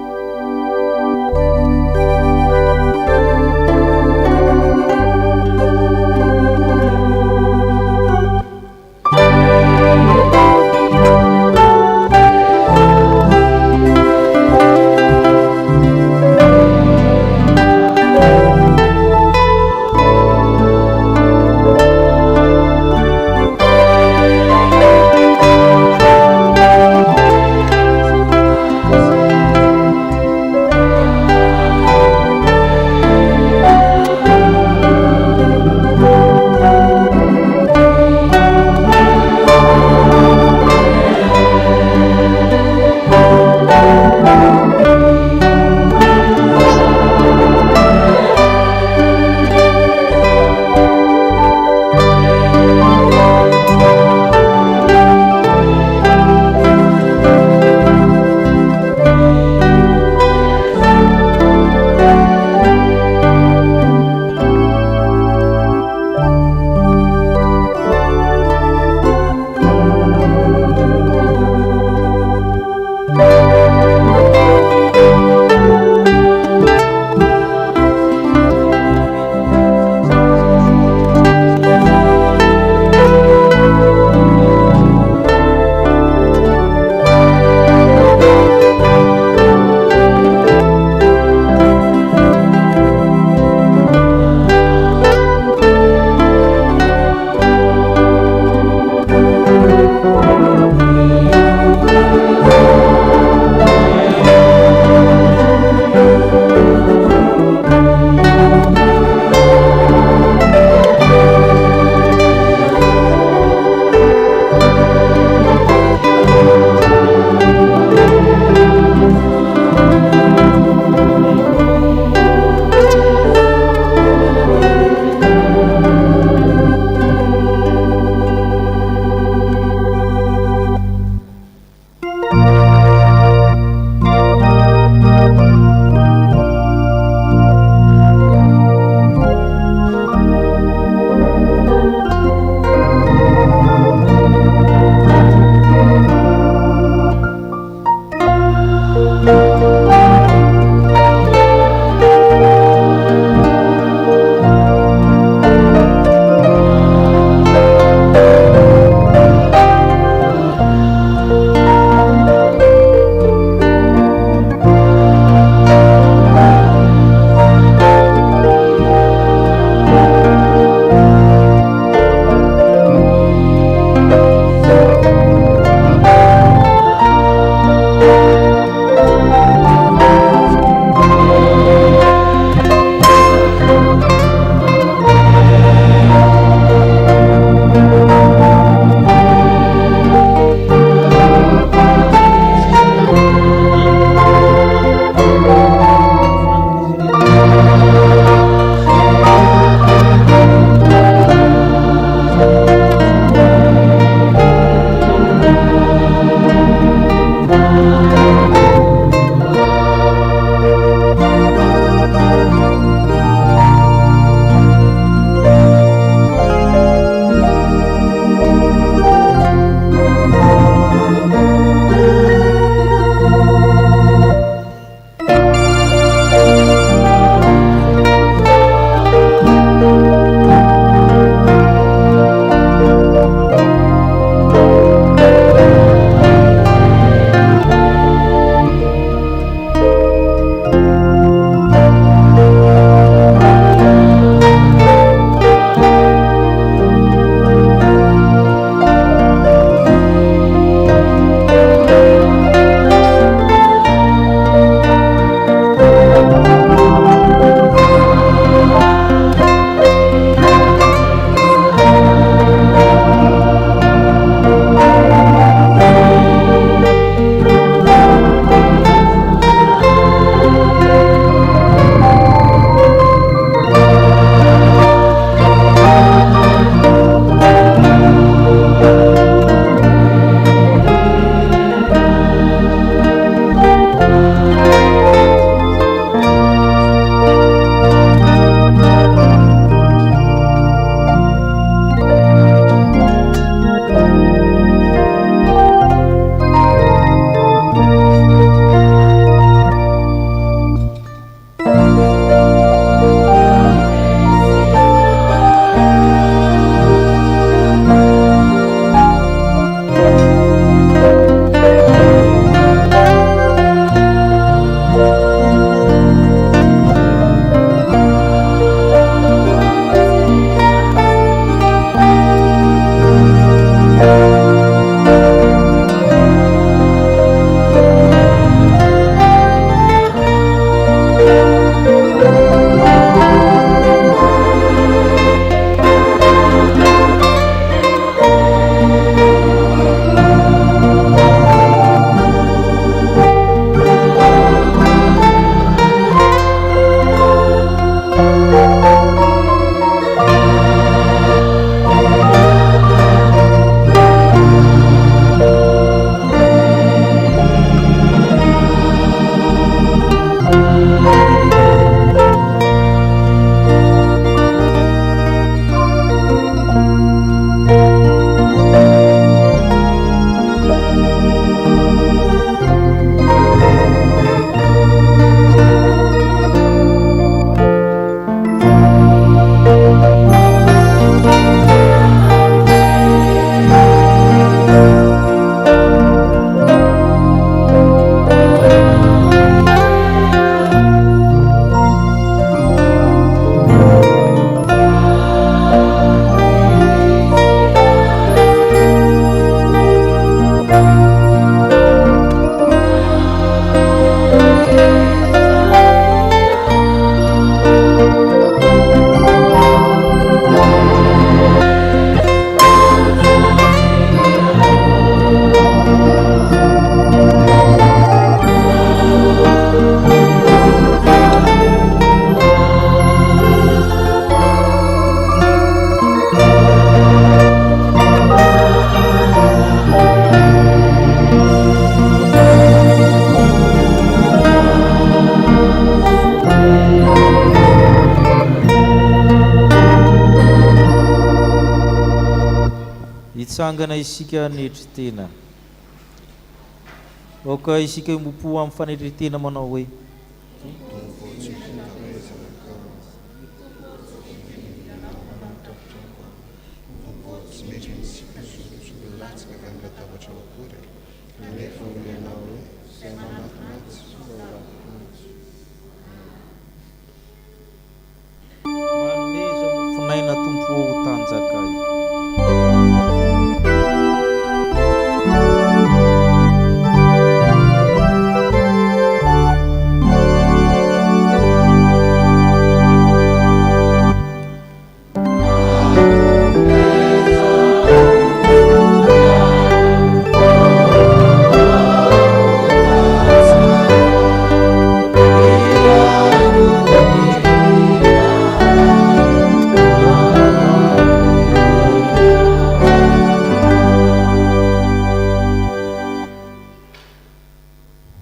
Mitsangana isika netritena. Oka isika mbopo amin'ny fanetretena manao hoe manomeza mofinaina tompo ho tanjakay.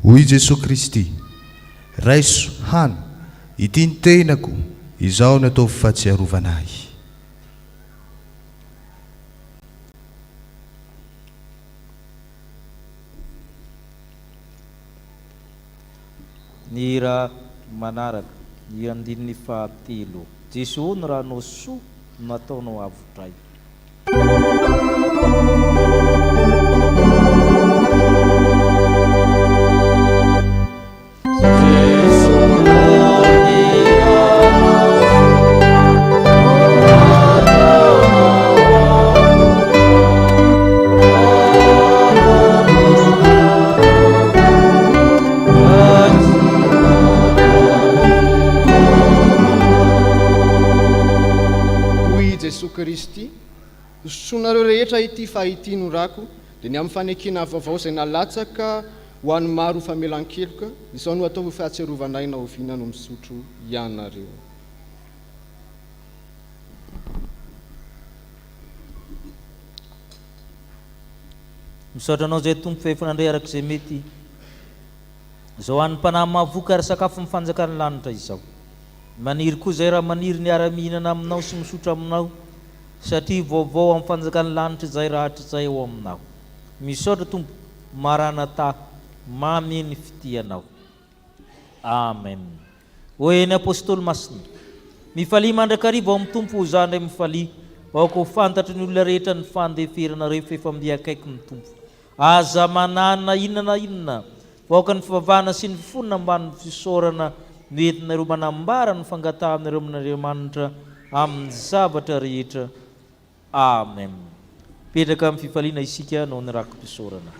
Hoy Jesosy Kristy, raiso hany ity ny tenako, izao no ataovy fahatsiarovanahy. Ny raha manaraka ny andininy fahatelo. Jesosy no raha nao soa nataonao avotray. Kristy, soanareo rehetra ity fahity norako dia ny amin'ny fanekena vaovao izay nalatsaka ho an'ny maro famelan-keloka, izao no atao ho fahatsiarovana na oviana no misotro ianareo. Misaotra anao izay tompo fefanandray araka izay mety izao an'ny mpanahy mahavoka ary sakafo mifanjakany lanitra izao. Maniry koa izay raha maniry ny ara-mihinana aminao sy misotro aminao, satria vaovao amin'ny fanjakany lanitra izay rahatra izay ao aminao. Misaotra tompo, maranata, mameny fitianao. Amen. Hoy ny apôstôly masina, mifalia mandrakariva ao amin'ny tompo ho zandry mifalia, aoka ho fantatry ny olona rehetra ny fandeferanareo fa efa miakaiky ny tompo. Aza manana inona, vaoka ny fivavahana sy ny fifonina ambany fisaorana noentinareo manambara ny fangatahanareo amin'Andriamanitra amin'ny zavatra rehetra. Amen. Petraka amin'ny fifaliana isika noho ny rakom-pisaorana.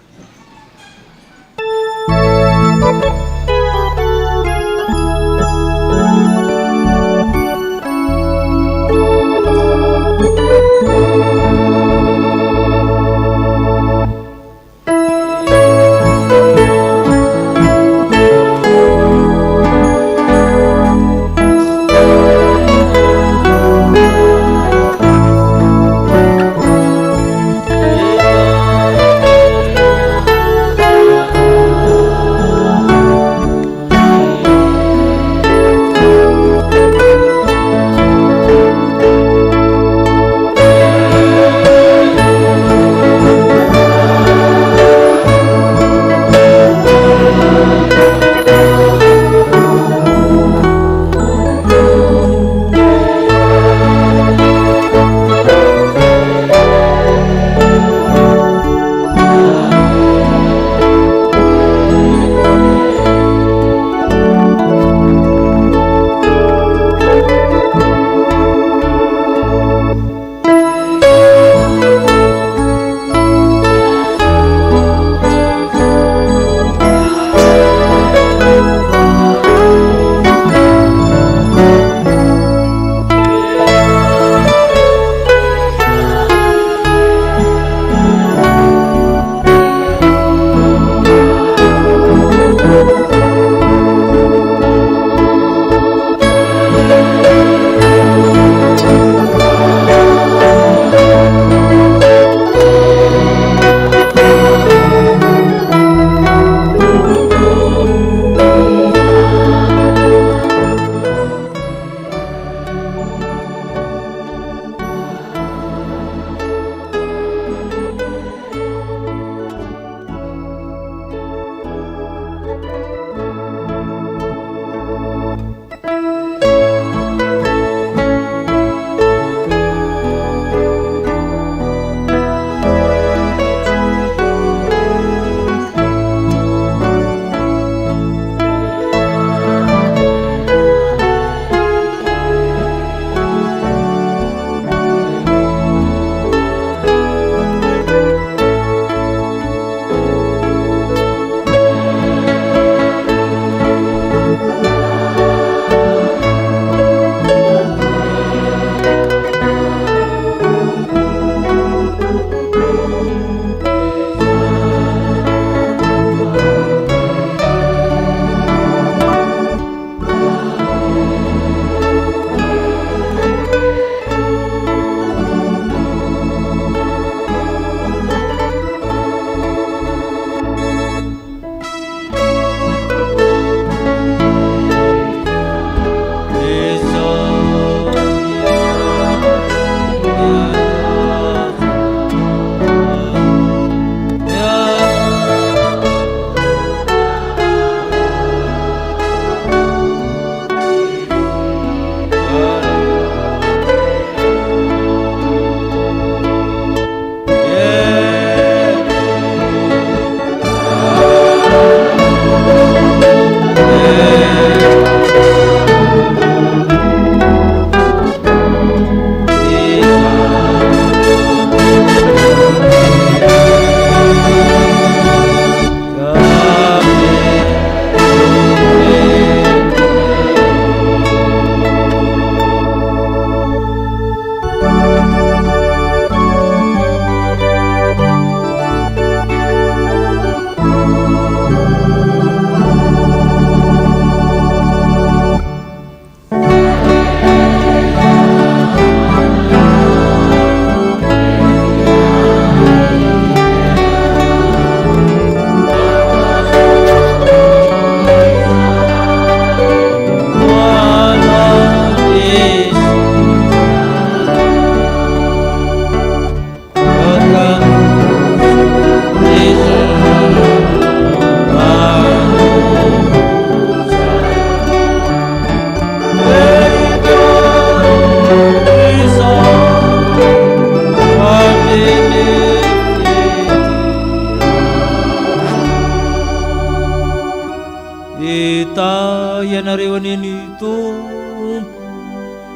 mahita ianareo aneny tompo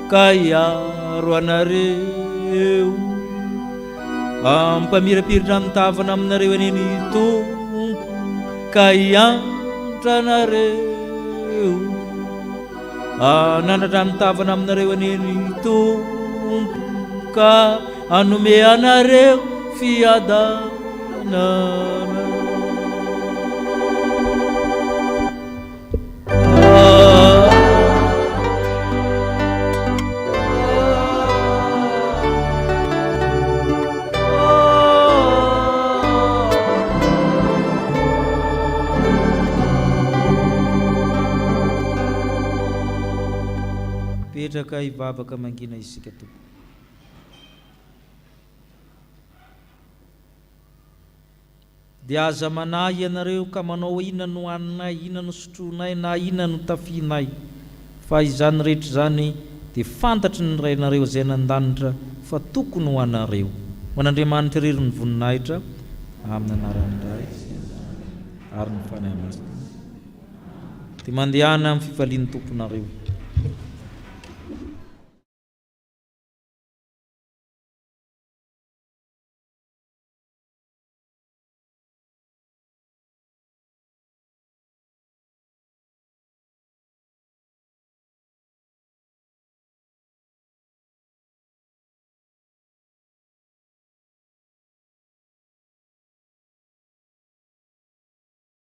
ka iaro anareo ampamirapiritra ny tavana aminareo aneny tompo ka iantra anareo anandratra ny tavana aminareo aneny tompo ka anome anareo fiadanana. Petraka ivavaka mangina isika Tompo. Dia aza manahy ianareo ka manao ina no haninay, ina no sotronay na ina no tafinay, fa izany rehetra zany dia fantatry ny rainareo izay nandanitra fa tokony ho anareo. Ho an'Andriamanitra irery ny voninahitra amin'ny anarany iray ary ny fanahy masina. Dia mandehana amin'ny fifalian'ny tomponareo.